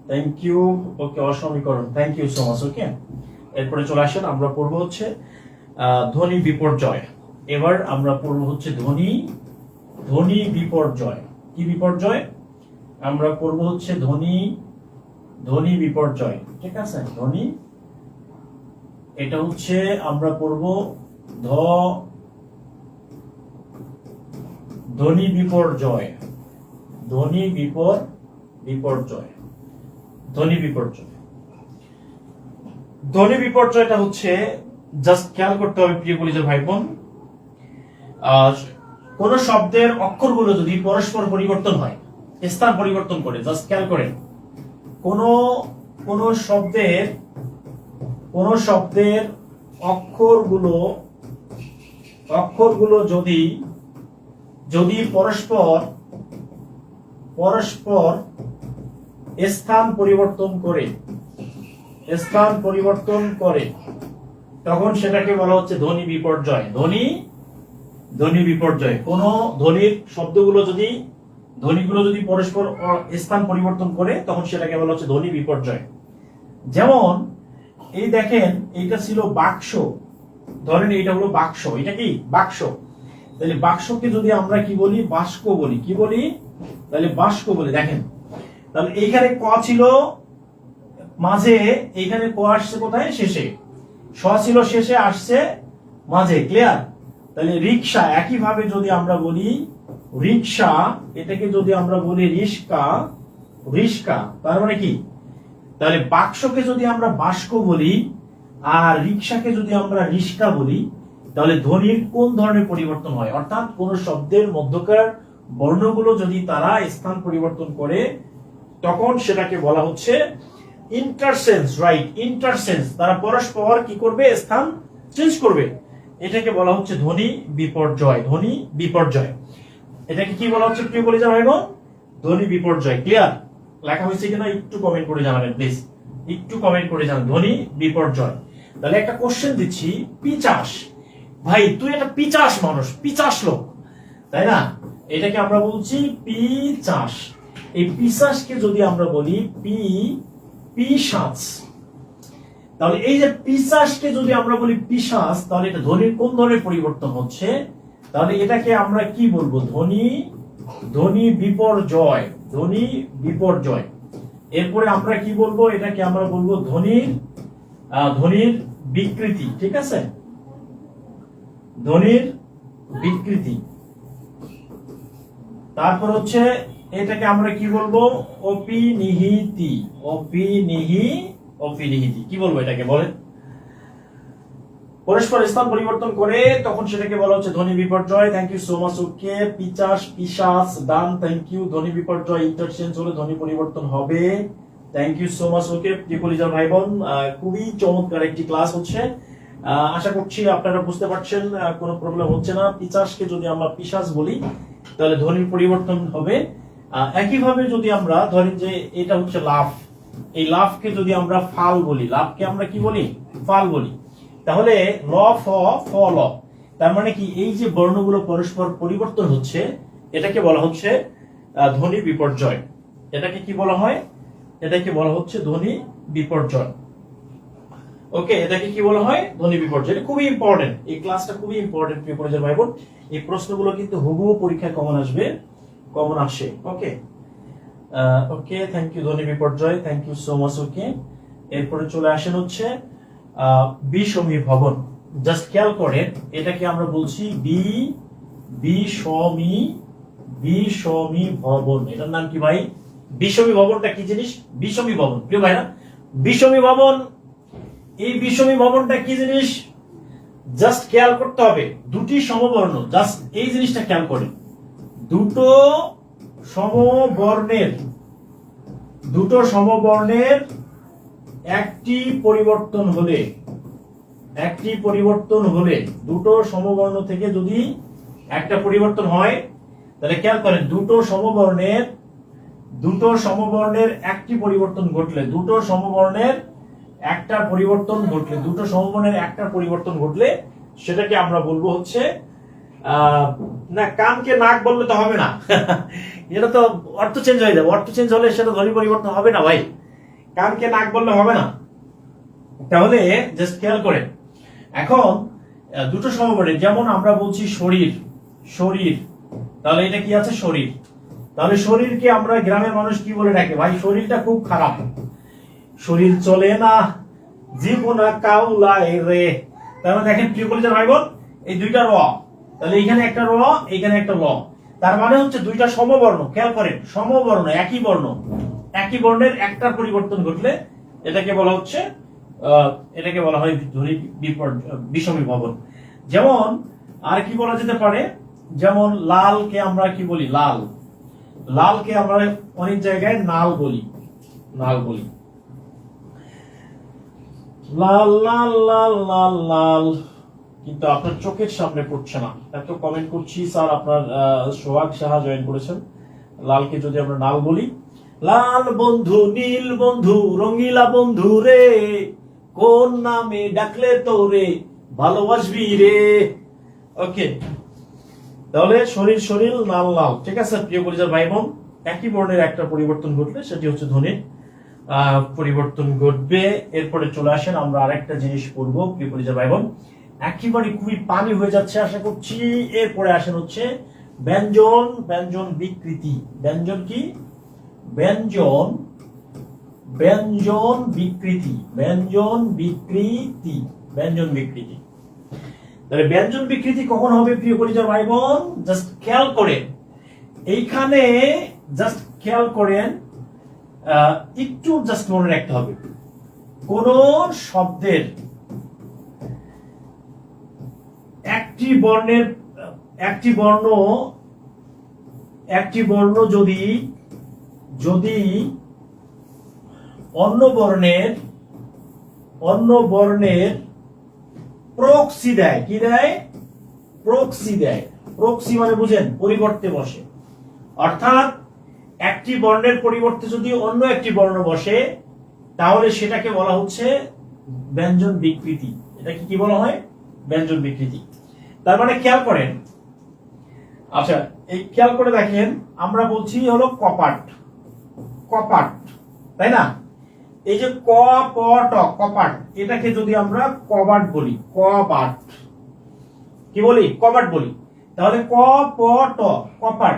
থ্যাংক ইউ। ওকে, অসমীকরণ, thank you so much. Okay, এরপরে চলে আসেন, আমরা পড়বো হচ্ছে ধ্বনি বিপর্যয়। এবার আমরা পড়বো হচ্ছে ধ্বনি বিপর্যয়। কি বিপর্যয়? আমরা পড়বো হচ্ছে ধ্বনি বিপর্যয়, ঠিক আছে। ধ্বনি, এটা হচ্ছে আমরা পড়বো ধ্বনি বিপর্যয়, ধ্বনি বিপর্যয়, ধ্বনি বিপর্যয়। ধ্বনি বিপর্যয়টা হচ্ছে, জাস্ট খেয়াল করতে হবে প্রিয় কলিজার ভাই বোন, কোন শব্দের অক্ষরগুলো যদি পরস্পর পরিবর্তন হয়, স্থান পরিবর্তন করে, জাস্ট খেয়াল করেন, কোন শব্দের অক্ষরগুলো অক্ষরগুলো যদি যদি পরস্পর পরস্পর স্থান পরিবর্তন করে তখন সেটাকে বলা হচ্ছে ধ্বনি বিপর্যয়। ধ্বনি বিপর্যয়। কোন ধ্বনির শব্দগুলো যদি ধ্বনিগুলো যদি পরস্পর স্থান পরিবর্তন করে তখন সেটাকে বলা হচ্ছে ধ্বনি বিপর্যয়। যেমন এই দেখেন, এইটা ছিল বাক্স, ধরেন এইটা হলো বাক্স, এটা কি বাক্স, তাহলে বাক্সকে যদি আমরা কি বলি, বাস্ক বলি, কি বলি, তাহলে বাস্ক বলি। দেখেন তাহলে এইখানে ক ছিল মাঝে, এইখানে ক আসছে কোথায়, শেষে, স ছিল শেষে, আসছে মাঝে, ক্লিয়ার। তাহলে রিক্সা, একইভাবে যদি আমরা বলি রিক্সা, এটাকে যদি আমরা বলি রিস্কা, রিস্কা, তার মানে কি, তাহলে বাক্সকে যদি আমরা বাস্ক বলি আর রিক্সাকে যদি আমরা রিস্কা বলি, তাহলে ধ্বনির কোন ধরনের পরিবর্তন হয়, অর্থাৎ কোন শব্দের মধ্যকার বর্ণগুলো যদি তারা স্থান পরিবর্তন করে তখন সেটাকে বলা হচ্ছে ইন্টারসেন্স, রাইট, ইন্টারসেন্স, তারা পরস্পর কি করবে, স্থান চেঞ্জ করবে, এটাকে বলা হচ্ছে ধ্বনি বিপর্যয়। ধ্বনি বিপর্যয়, এটাকে কি বলা হচ্ছে প্রিয় কলিজার ভাই বোন, ধ্বনি বিপর্যয়। ক্লিয়ার, লেখা হয়েছে কিনা একটু কমেন্ট করে জানাবেন প্লিজ, একটু কমেন্ট করে জানান, ধ্বনি বিপর্যয়। তাহলে একটা কোশ্চেন দিচ্ছি, পিচাস, ভাই তুই একটা পিচাস মানুষ, পিচাস লোক, তাই না, এটাকে আমরা বলছি পিচাস। এই পিচাসকে যদি আমরা বলি পিশাচ, তাহলে এই যে পিশাচকে যদি আমরা বলি পিশাচ, তাহলে এটা ধ্বনির কোন ধরনের পরিবর্তন হচ্ছে, তাহলে এটাকে আমরা কি বলবো, ধ্বনি বিপর্যয়, ধ্বনি বিপর্যয়। এরপরে আমরা কি বলবো, এটাকে আমরা বলবো ধ্বনির বিকৃতি, ঠিক আছে, ধ্বনির বিকৃতি। তারপর হচ্ছে এটাকে আমরা কি বলবো, অপিনিহিতি, অপিনিহিতি, কি বলবো এটাকে বলেন, পরস্পর স্থান পরিবর্তন করে তখন সেটাকে বলা হচ্ছে ধ্বনি বিপর্যয়। Thank you so much. Okay, পিচাস, পিশাচ, ডান, থ্যাংক ইউ। ধ্বনি বিপর্যয় ইন্টারচেঞ্জ হলে ধ্বনি পরিবর্তন হবে। Thank you so much. Okay প্রিয় ভাই বোন, খুবই চমৎকার একটি ক্লাস হচ্ছে, আশা করছি আপনারা বুঝতে পারছেন, কোনো প্রবলেম হচ্ছে না। পিচাসকে যদি আমরা পিশাচ বলি তাহলে ধ্বনির পরিবর্তন হবে। একইভাবে যদি আমরা ধরেন যে এটা হচ্ছে লাফ, এই লাফকে যদি আমরা ফাল বলি, লাফকে আমরা কি বলি, ফাল বলি, তাহলে ল ফ ফ ল, তার মানে কি এই যে বর্ণগুলো পরস্পর পরিবর্তন হচ্ছে এটাকে বলা হচ্ছে ধ্বনি বিপর্যয়। এটাকে কি বলা হয়, এটাকে বলা হচ্ছে ধ্বনি বিপর্যয়। ওকে, এটাকে কি বলা হয়, ধ্বনি বিপর্যয়। এটা খুবই ইম্পর্টেন্ট, এই ক্লাসটা খুবই ইম্পর্টেন্ট প্রিয় পরিচয় ভাই বোন। এই প্রশ্নগুলো কিন্তু হুবহু পরীক্ষায় কমন আসবে, কমন আসে। ওকে ওকে, থ্যাংক ইউ। ধ্বনি বিপর্যয়, thank you so much. Okay, এরপরে চলে আসেন হচ্ছে বিষমী ভবন। জাস্ট খেয়াল করেন, এটাকে আমরা বলছি বিষমী ভবন। এটার নাম কি ভাই, বিষমী ভবনটা কি জিনিস, বিষমী ভবন, প্রিয় ভাইরা, বিষমী ভবন, এই বিষমী ভবনটা কি জিনিস, জাস্ট খেয়াল করতে হবে, দুটি সমবর্ণ, জাস্ট এই জিনিসটা খেয়াল করেন, দুটো সমবর্ণের একটি পরিবর্তন হলে দুটো সমবর্ণ থেকে যদি একটা পরিবর্তন হয়, তাহলে খেয়াল করেন, দুটো সমবর্ণের একটি পরিবর্তন ঘটলে, দুটো সমবর্ণের একটা পরিবর্তন ঘটলে সেটাকে আমরা বলবো হচ্ছে না, কানকে নাক বললে তো হবে না এটা তো অর্থ চেঞ্জ হয়ে যাবে, অর্থ চেঞ্জ হলে সেটা ধ্বনি পরিবর্তন হবে না ভাই, কানকে নাক বললে হবে না। তাহলে জাস্ট খেয়াল করেন, এখন দুটো সমবর্ণের, যেমন আমরা বলছি শরীর, তাহলে এটা কি আছে, শরীর, তাহলে শরীরকে আমরা গ্রামের মানুষ কি বলে ডাকে, ভাই শরীরটা খুব খারাপ, শরীর চলে না জীবনা কাউলায় রে। তাহলে দেখেন প্রিয় কলিজার ভাই বোন, এই দুইটা র, তাহলে এখানে একটা র, এখানে একটা ল, তার মানে হচ্ছে দুইটা সমবর্ণ, খেয়াল করেন, সমবর্ণ, একই বর্ণের একটা পরিবর্তন ঘটলে এটাকে বলা হচ্ছে এটাকে বলা হয় ধ্বনি বিষমী ভবন। যেমন আর কি বলা যেতে পারে, যেমন লালকে আমরা কি বলি, লালকে আমরা অনেক জায়গায় নাল বলি, লাল লাল লাল লাল লাল, কি কিন্তু আপনার চোখের সামনে পড়ছে না। এত কমেন্ট করছি স্যার। আপনার সোহাগ সাহা জয়েন করেছেন। লালকে যদি আমরা নাল বলি, লাল বন্ধু নীল বন্ধু রঙিলা বন্ধু রে, কোন নামে ডাকলে তোরে ভালোবাসবি রে। ওকে, তাহলে শরীর শরীর লাল লাল, ঠিক আছে প্রিয় পরিবার ভাই বোন। একই বর্ণের একটা পরিবর্তন ঘটলে সেটি হচ্ছে ধ্বনির পরিবর্তন ঘটবে। এরপরে চলে আসেন আমরা আরেকটা জিনিস পড়বো প্রিয় পরিবার ভাই বোন। একেবারে খুবই পানি হয়ে যাচ্ছে আশা করছি। এরপরে আসেন হচ্ছে ব্যঞ্জন, ব্যঞ্জন বিকৃতি। ব্যঞ্জন কি? ব্যঞ্জন, ব্যঞ্জন বিকৃতি, ব্যঞ্জন বিকৃতি, ব্যঞ্জন বিকৃতি। তাহলে ব্যঞ্জন বিকৃতি কখন হবে প্রিয় পরিবার ভাই বোন? জাস্ট খেয়াল করেন এইখানে, জাস্ট খেয়াল করেন, একটু জাস্ট মনে রাখতে হবে কোন শব্দের একটি বর্ণের একটি বর্ণ যদি যদি অন্য বর্ণের প্রক্সি দেয়। কি দেয়? প্রক্সি দেয়। প্রক্সি মানে বুঝেন, পরিবর্তে বসে। অর্থাৎ একটি বর্ণের পরিবর্তে যদি অন্য একটি বর্ণ বসে তাহলে সেটাকে বলা হচ্ছে ব্যঞ্জন বিকৃতি। এটাকে কি বলা হয়? ব্যঞ্জন বিকৃতি। তার মানে খেয়াল করেন, আচ্ছা এই খেয়াল করে দেখেন, আমরা বলছি হলো কপাট, কপাট, তাই না? এই যে ক প ট, কপাট, এটাকে যদি আমরা কবাট বলি, কবাট, কি বলি? কবাট বলি। তাহলে ক প ট, কপাট,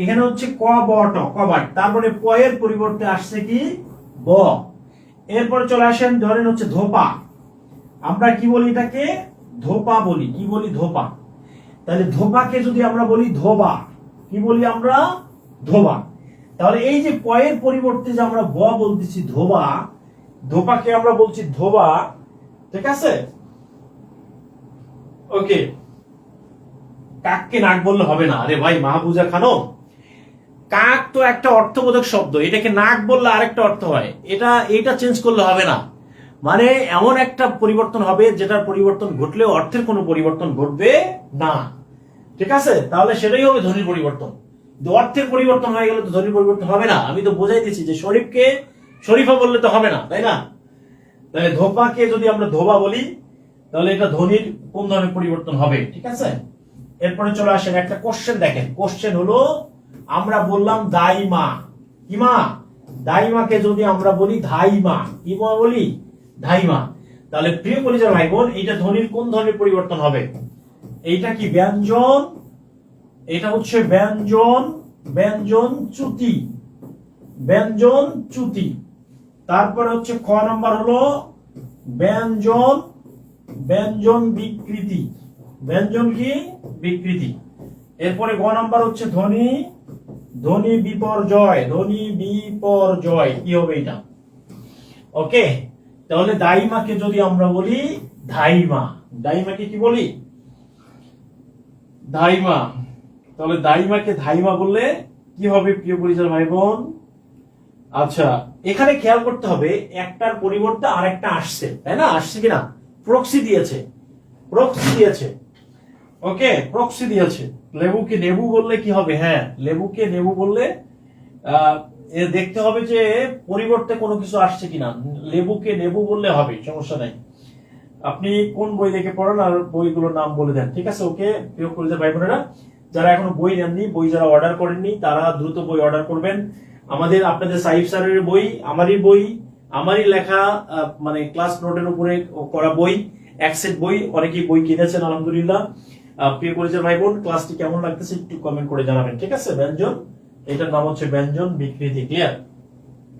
এখানে হচ্ছে ক ব ট, কবাট। তারপরে প এর পরিবর্তে আসছে কি? ব। এরপরে চলে আসেন, ধরেন হচ্ছে ধোপা। আমরা কি বলি? এটাকে ধোপা বলি। কি বলি? ধোপা। তাহলে ধোপাকে যদি আমরা বলি ধোবা, কি বলি আমরা? ধোবা। তাহলে এই যে প এর পরিবর্তে যে আমরা ব বলতেছি ধোবা, ধোপাকে আমরা বলছি ধোবা, ঠিক আছে? ওকে, কাককে নাক বললে হবে না। আরে ভাই মাহবুজা খানো, কাক তো একটা অর্থবোধক শব্দ, এটাকে নাক বললে আরেকটা অর্থ হয়। এটা চেঞ্জ করলে হবে না। মানে এমন একটা পরিবর্তন হবে যেটার পরিবর্তন ঘটলে অর্থের কোনো পরিবর্তন ঘটবে না, ঠিক আছে? তাহলে সেটাই হবে ধ্বনির পরিবর্তন। অর্থের পরিবর্তন হয়ে গেলে তো ধ্বনির পরিবর্তন হবে না। আমি তো বোঝাই দিচ্ছি যে শরীফকে শরীফা বললে তো হবে না, তাই না? তাহলে ধোপাকে যদি আমরা ধোবা বলি তাহলে এটা ধ্বনির কোন ধরনের পরিবর্তন হবে, ঠিক আছে? এরপরে চলে আসেন একটা কোশ্চেন দেখেন। কোশ্চেন হলো, আমরা বললাম দাইমা, কি মা? দাইমাকে যদি আমরা বলি ধাইমা, কি মা বলি? ধাইমা। তাহলে প্রিয় পরিবার ভাই বোন, এইটা ধ্বনির কোন ধরনের পরিবর্তন হবে? এইটা কি ব্যঞ্জন? এটা হচ্ছে ব্যঞ্জন, ব্যঞ্জন চ্যুতি, ব্যঞ্জন চ্যুতি। তারপরে হচ্ছে খ নাম্বার হলো ব্যঞ্জন, ব্যঞ্জন বিকৃতি, ব্যঞ্জন কি? বিকৃতি। এরপরে গ নাম্বার হচ্ছে ধ্বনি, ধ্বনি বিপর্যয়, ধ্বনি বিপর্যয়। কি হবে এটা? ওকে, তাহলে দাইমাকে যদি আমরা বলি ধাইমা, দাইমাকে কি বলি? ধাইমা। তাহলে দাইমাকে ধাইমা বললে কি হবে প্রিয় পরিচয় ভাই বোন? আচ্ছা, এখানে খেয়াল করতে হবে একটার পরিবর্তে আরেকটা আসছে, তাই না? আসছে কিনা? প্রক্সি দিয়েছে, প্রক্সি দিয়েছে। ওকে, প্রক্সি দিয়েছে। লেবুকে নেবু বললে কি হবে? হ্যাঁ, লেবুকে নেবু বললে দেখতে হবে যে পরিবর্তে কোনো কিছু আসছে কিনা। লেবুকে নেবু বললে হবে, সমস্যা নাই। আপনি কোন বই দেখে পড়েন আর বইগুলোর নাম বলে দেন, ঠিক আছে? ওকে প্রিয় পরিচয় ভাই বোনেরা, যারা এখনো বই নেননি, বই যারা অর্ডার করেননি তারা দ্রুত বই অর্ডার করবেন। আমাদের আপনাদের সাইফ স্যারের বই, আমারই লেখা, মানে ক্লাস নোটের উপরে করা বই, এক সেট বই, অনেকেই বই কিনেছেন আলহামদুলিল্লাহ। প্রিয় পরিচয় ভাই বোন, ক্লাসটি কেমন লাগতেছে একটু কমেন্ট করে জানাবেন, ঠিক আছে? ব্যঞ্জন, এটার নাম হচ্ছে ব্যঞ্জন বিকৃতি। ক্লিয়ার?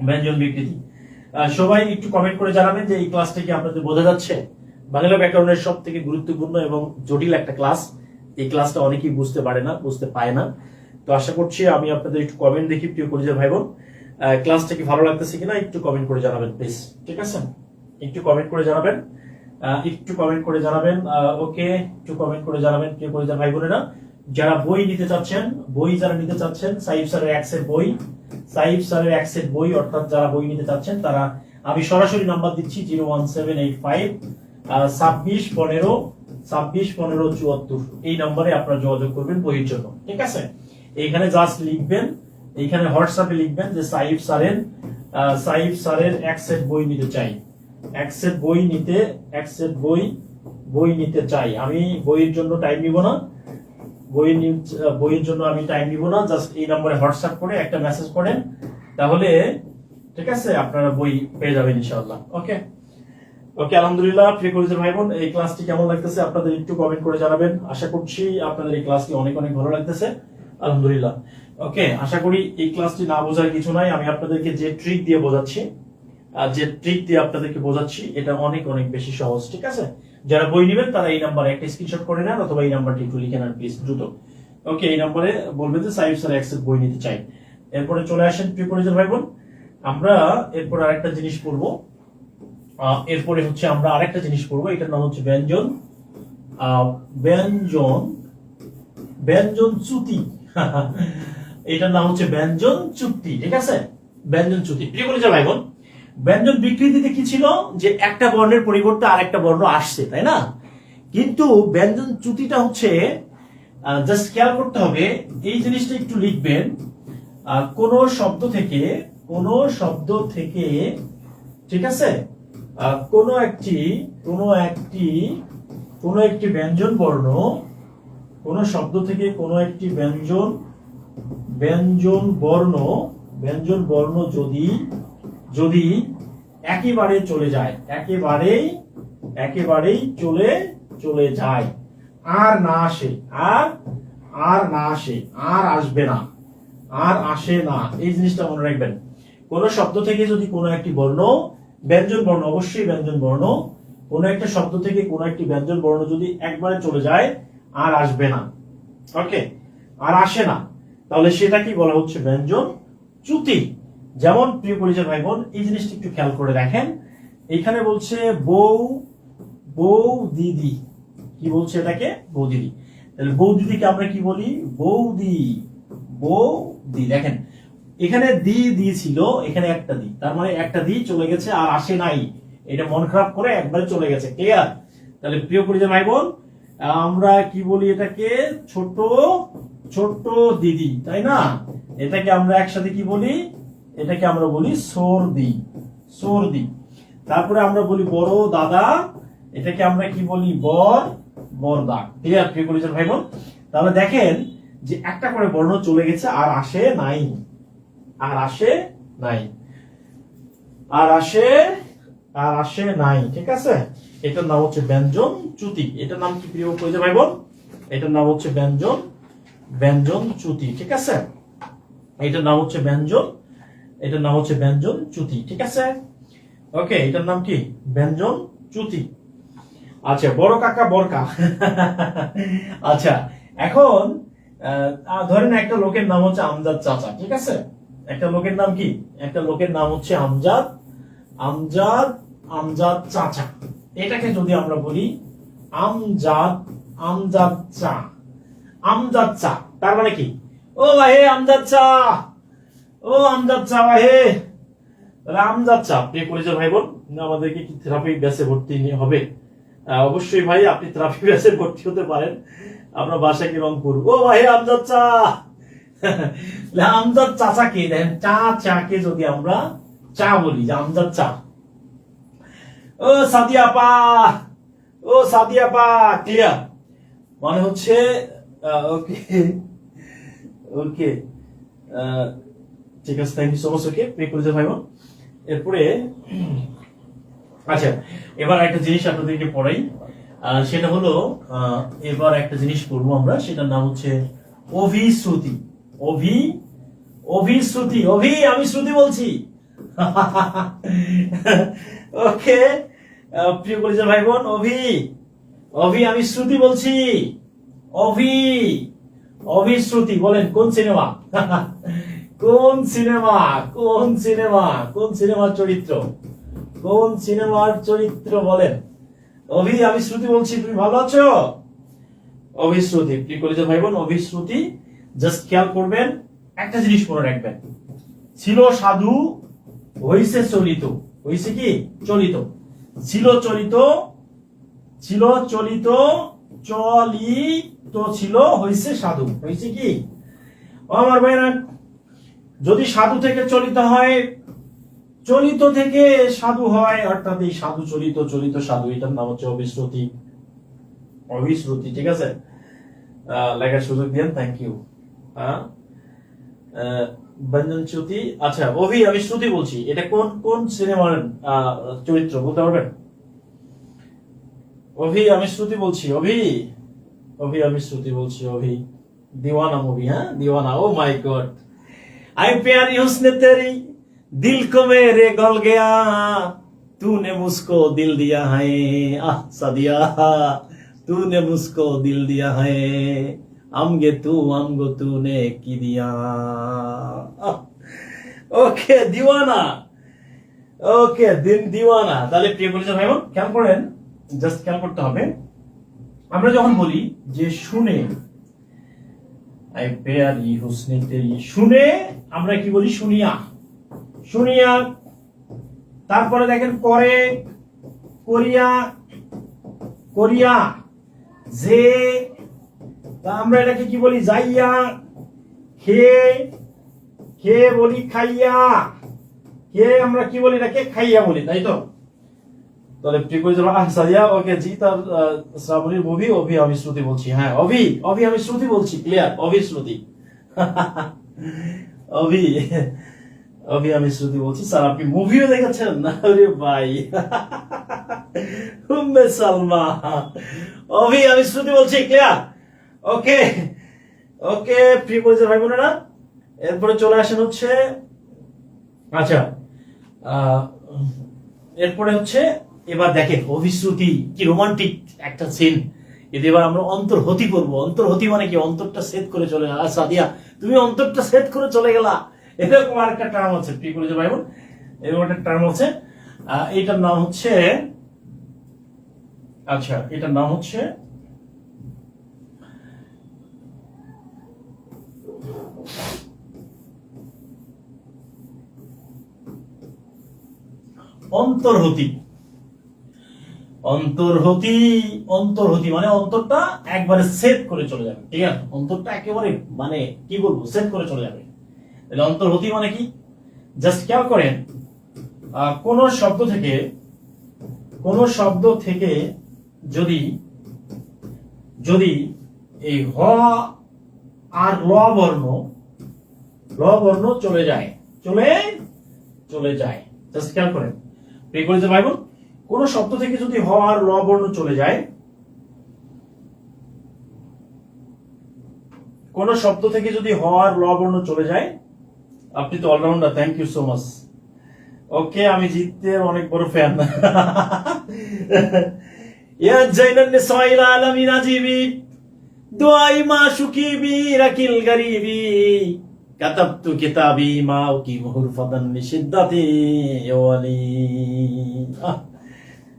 ব্যঞ্জন বিকৃতি। সবাই একটু কমেন্ট করে জানাবেন যে এই ক্লাসটা কি আপনাদের বোঝা যাচ্ছে। বাংলা ব্যাকরণের সব থেকে গুরুত্বপূর্ণ এবং জটিল একটা ক্লাস। এই ক্লাসটা অনেকেই বুঝতে পারে না, বুঝতে পায় না। তো আশা করছি আমি আপনাদের একটু কমেন্ট দেখি প্রিয় পরিচয় ভাই বোন, ক্লাসটা কি ভালো লাগতেছে কিনা একটু কমেন্ট করে জানাবেন প্লিজ, ঠিক আছে? একটু কমেন্ট করে জানাবেন, একটু কমেন্ট করে জানাবেন। ওকে, একটু কমেন্ট করে জানাবেন প্রিয় পরিচয় ভাই বোনেরা। যারা বই নিতে চাচ্ছেন, যারা নিতে চাচ্ছেন সাইফ স্যারের এক সেট বই, সাইফ স্যারের এক সেট বই, অর্থাৎ যারা বই নিতে চাচ্ছেন তারা, আমি সরাসরি নাম্বার দিচ্ছি 01785 26 15 261574 এই নম্বরে আপনারা যোগাযোগ করবেন বইয়ের জন্য। ঠিক আছে, এইখানে জাস্ট লিখবেন, এইখানে হোয়াটসঅ্যাপে লিখবেন যে সাইফ স্যারের এক সেট বই নিতে চাই, এক সেট বই নিতে চাই। আমি বইয়ের জন্য টাইম নিব না, বইয়ের জন্য আমি টাইম নিব না, জাস্ট এই নম্বরে হোয়াটসঅ্যাপ করে একটা মেসেজ করেন, তাহলে ঠিক আছে আপনারা বই পেয়ে যাবেন ইনশাআল্লাহ। ওকে ওকে, আলহামদুলিল্লাহ। প্রিয় কলেজের ভাই বোন, এই ক্লাসটি কেমন লাগতেছে আপনাদের একটু কমেন্ট করে জানাবেন। আশা করছি আপনাদের এই ক্লাসটি অনেক অনেক ভালো লাগতেছে, আলহামদুলিল্লাহ। ওকে, আশা করি এই ক্লাসটি না বোঝার কিছু নাই। আমি আপনাদেরকে যে ট্রিক দিয়ে বোঝাচ্ছি, এটা অনেক অনেক বেশি সহজ। ঠিক আছে, যারা বই নেবেন তারা এই নাম্বারে একটা স্ক্রিনশট করে নেন, অথবা এই নাম্বারটি একটু লিখে নেন প্লিজ দ্রুত। ওকে, এই নাম্বারে বলবেন যে সাইফ স্যার এক্সেল বই নিতে চাই। এরপরে চলে আসেন প্রিয় কলেজের ভাই বোন, আমরা এরপর আরেকটা জিনিস পড়বো। এরপরে হচ্ছে আমরা আরেকটা জিনিস পড়বো, এটার নাম হচ্ছে ব্যঞ্জন চ্যুতি। এটার নাম হচ্ছে ব্যঞ্জন চ্যুতি। ঠিক আছে, ব্যঞ্জন চ্যুতি। প্রিয় কলেজের ভাই বোন, ব্যঞ্জন বিকৃতিতে কি ছিল, যে একটা বর্ণের পরিবর্তে আরেকটা বর্ণ আসছে, তাই না? কিন্তু ব্যঞ্জন চ্যুতিটা হচ্ছে, জাস্ট খেয়াল করতে হবে এই জিনিসটা একটু লিখবেন, কোন শব্দ থেকে ঠিক আছে, কোন একটি ব্যঞ্জন বর্ণ, কোন শব্দ থেকে কোন একটি ব্যঞ্জন বর্ণ যদি একেবারে চলে যায়, একেবারেই চলে যায়, আর না আসে, আর আসে না, এই জিনিসটা মনে রাখবেন। কোন শব্দ থেকে যদি কোনো একটি বর্ণ, ব্যঞ্জন বর্ণ, অবশ্যই ব্যঞ্জন বর্ণ, কোন একটা শব্দ থেকে কোন একটি ব্যঞ্জন বর্ণ যদি একবারে চলে যায়, আর আসবে না, ওকে, আর আসে না, তাহলে সেটা কি বলা হচ্ছে? ব্যঞ্জন চ্যুতি। যেমন প্রিয় পরিচয় ভাই বোন, এই জিনিসটা একটু খেয়াল করে দেখেন, এখানে বলছে বউ দিদি, কি বলছে এটাকে? বউ দিদি। তাহলে বউ দিদিকে আমরা কি বলি? বৌদি। দেখেন এখানে দি ছিল, এখানে একটা দি, তার মানে একটা দি চলে গেছে, আর আসে নাই, এটা মন খারাপ করে একবারে চলে গেছে। ক্লিয়ার? তাহলে প্রিয় পরিচয় ভাই বোন, আমরা কি বলি এটাকে? ছোট দিদি, তাই না? এটাকে আমরা একসাথে কি বলি? এটাকে আমরা বলি সর্দি। তারপরে আমরা বলি বড় দাদা, এটাকে আমরা কি বলি? বরদা। ক্লিয়ার প্রিয় পরিচয় ভাই বোন? তাহলে দেখেন যে একটা করে বর্ণ চলে গেছে, আর আসে নাই, ঠিক আছে? এটার নাম হচ্ছে ব্যঞ্জন চ্যুতি। এটার নাম কি প্রিয় পরিচয় ভাই বোন? এটার নাম হচ্ছে ব্যঞ্জন চ্যুতি। ঠিক আছে, এটার নাম হচ্ছে ব্যঞ্জন চ্যুতি। ঠিক আছে, ওকে, এটার নাম কি? ব্যঞ্জন চ্যুতি। আচ্ছা, বড় কাকা বরকা। আচ্ছা, এখন ধরেন একটা লোকের নাম হচ্ছে আমজাদ চাচা। ঠিক আছে, একটা লোকের নাম কি? একটা লোকের নাম হচ্ছে আমজাদ চাচা। এটাকে যদি আমরা বলি আমজাদ চা, তার মানে কি? ও ভাই আমজাদ চা ভাই। তাহলে আমজাদ চা। প্রিয় পরিচয় ভাই বোন, আমাদেরকে কি থেরাপি ব্যাচে ভর্তি হবে? অবশ্যই ভাই, আপনি থেরাপি ব্যাচে ভর্তি হতে পারেন। আমরা বাসা কি রংপুর। ও ভাই আমজাদ চা। আমজাদ চাচাকে দেখেন, চাকে যদি আমরা চা বলি, যে আমজাদ চা। ও সাদিয়া পা। ক্লিয়ার? মানে হচ্ছে ওকে, ঠিক আছে, thank you so much. Okay প্রিয় পরিচয় ভাই বোন, এরপরে আচ্ছা, এবার একটা জিনিস আপনাদেরকে পড়াই। সেটা হলো, এবার একটা জিনিস পড়বো আমরা, সেটার নাম হচ্ছে অভিশ্রুতি। আমি শ্রুতি বলছি। ওকে প্রিয় পরিচয় ভাই বোন, আমি শ্রুতি বলছি। অভিশ্রুতি বলেন কোন সিনেমা? কোন সিনেমার চরিত্র? কোন সিনেমার চরিত্র বলেন? আমি শ্রুতি বলছি, তুমি ভালো আছো? অভিশ্রুতি। প্রিয় কলেজের ভাই বোন, অভিশ্রুতি। জাস্ট খেয়াল করবেন, একটা জিনিস মনে রাখবেন, ছিল সাধু, হইছে চলিত। হইছে কি? চলিত। ছিল চলিত, ছিল চলিত, চলিত ছিল হইছে সাধু, হইছে কি ও আমার ভাইরা? যদি সাধু থেকে চলিত হয়, চলিত থেকে সাধু হয়, অর্থাৎ এই সাধু চলিত, চলিত সাধু, এটার নাম হচ্ছে অবিশ্রুতি। অবিশ্রুতি, ঠিক আছে? লেখার সুযোগ দিন, থ্যাংক ইউ। ব্যঞ্জনচ্যুতি, আচ্ছা। আমি শ্রুতি বলছি, এটা কোন কোন সিনেমার চরিত্র বলতে পারবেন? আমি শ্রুতি বলছি, আমি শ্রুতি বলছি, दीवाना मूवी, हाँ दीवाना, ओ माय गॉड। आई प्यारी हुस्न तेरी दिल को मेरे गल गया, तूने मुझको दिल दिया है, आह सदिया तूने मुझको दिल दिया है, আমগো तूने की दिया। ওকে দিওয়ানা, ওকে দিওয়ানা। তাহলে প্রিয় পরিচিত ভাই বোন খেয়াল করেন, জাস্ট খেয়াল করতে হবে, আমরা যখন বলি যে শুনে, আই প্যারি হুসনে তেরি, শুনে আমরা কি বলি? শুনিয়া, শুনিয়া। তারপরে দেখেন করে, করিয়া, করিয়া, যে, তা আমরা এটাকে কি বলি? যাইয়া। খেয়ে, খেয়ে বলি খাইয়া, খেয়ে আমরা কি বলি? এটাকে খাইয়া বলি, তাই তো? তাহলে ঠিক হয়ে যাবে সাদিয়া। ওকে জি, তার শ্রাবণীর মুভি আমি শ্রুতি বলছি। হ্যাঁ আমি শ্রুতি বলছি, ক্লিয়ার? শ্রুতি আমি শ্রুতি বলছি। স্যার আপনি মুভিও দেখেছেন? আরে ভাই উম্মে সালমা, আমি শ্রুতি বলছি, ক্লিয়ার? ওকে ওকে প্রিয় পরিচিত ভাই বোনেরা, এরপরে চলে আসেন হচ্ছে, আচ্ছা এরপরে হচ্ছে, এবার দেখেন অভিশ্রুতি কি রোমান্টিক একটা সিন। এতে এবার আমরা অন্তর্হতি করবো। অন্তর্হতি মানে কি? অন্তরটা সেট করে চলে গেল। সাদিয়া তুমি অন্তরটা সেট করে চলে গেলা, এরকম আরেকটা টার্ম আছে প্রিয় পরিচিত ভাই বোন, এরকম একটা টার্ম আছে। এটার নাম হচ্ছে, আচ্ছা এটার নাম হচ্ছে অন্তর্হতি। অন্তর্হতি, অন্তর্হতি মানে অন্তরটা একবারে সেট করে চলে যাবে, ঠিক আছে? অন্তরটা একেবারে মানে কি বলবো, সেট করে চলে যাবে। তাহলে অন্তর্হতি মানে কি? জাস্ট খেয়াল করেন, কোন শব্দ থেকে যদি যদি এই হ আর ল বর্ণ চলে যায়, চলে যায়, জাস্ট খেয়াল করেন প্রিয় পরিচিত ভাই বোন, কোন শব্দ থেকে যদি হ আর ল বর্ণ চলে যায়, কোন শব্দ থেকে যদি হ আর ল বর্ণ চলে যায়, আপনি তো allrounder, thank you so much. Okay আমি জিততে অনেক বড় ফ্যান। ইয়া জাইনান নিসাইল আলামিন আজিবি দুআই মাশুকি বি রাকিল গরিবি কাতাবতু কিতাবি মা উকি মুহরফাদান লিশিদ্দাতি ওয়ালি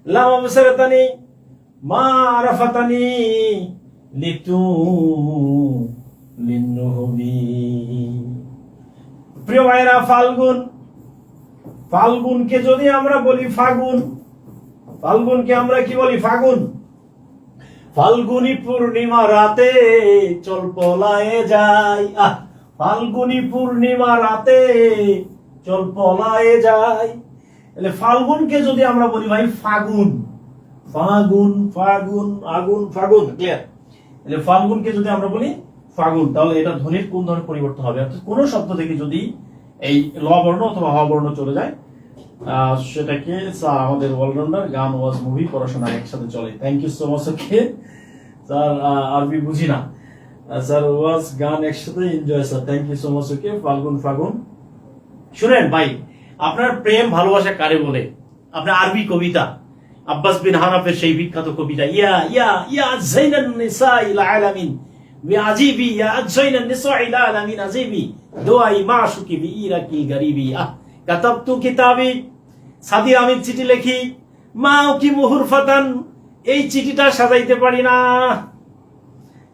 লা মাবসারাতানি মা আরাফাতানি লিতু লিন্নুহবি। প্রিয় ভাইরা, ফাল্গুনকে যদি আমরা বলি ফাগুন, ফাল্গুনকে আমরা কি বলি? ফাগুন। ফাল্গুনি পূর্ণিমা রাতে চল পলায়ে যাই, ফাল্গুনি পূর্ণিমা রাতে চল পলায়ে যাই। তাহলে ফাল্গুনকে যদি আমরা বলি ভাই ফাগুন, ফাগুন ফাগুন আগুন ফাগুন, ক্লিয়ার? তাহলে ফাল্গুনকে যদি আমরা বলি ফাগুন, তাহলে এটা ধ্বনির কোন ধরনের পরিবর্তন হবে? অর্থাৎ কোন শব্দ থেকে যদি এই ল বর্ণ অথবা হ বর্ণ চলে যায়, সেটাকে আমাদের অলরাউন্ডার গান, ওয়াজ, মুভি, পড়াশোনা একসাথে চলে। Thank you so much. Okay sir, আরবি বুঝি না স্যার, ওয়াজ গান একসাথে enjoy sir, thank you so much. Okay ফাল্গুন ফাগুন। শুনেন ভাই, আপনার প্রেম ভালোবাসা কারে বলে? আপনার আরবি কবিতা, আব্বাস বিন হানাফের সেই বিখ্যাত কবিতা, ইয়া ইয়া ইয়া জাইনান নিসাইল আলামিন আজিবি, ইয়া জাইনান নিসাইল আলামিন আজিবি দুআই মাশুকি বি ইরাকিল গরিবি কাতাবতু কিতাবি। সাদিয়া আমি চিঠি লিখি, মা কি মুহরফাতান, এই চিঠিটা সাজাইতে পারি না,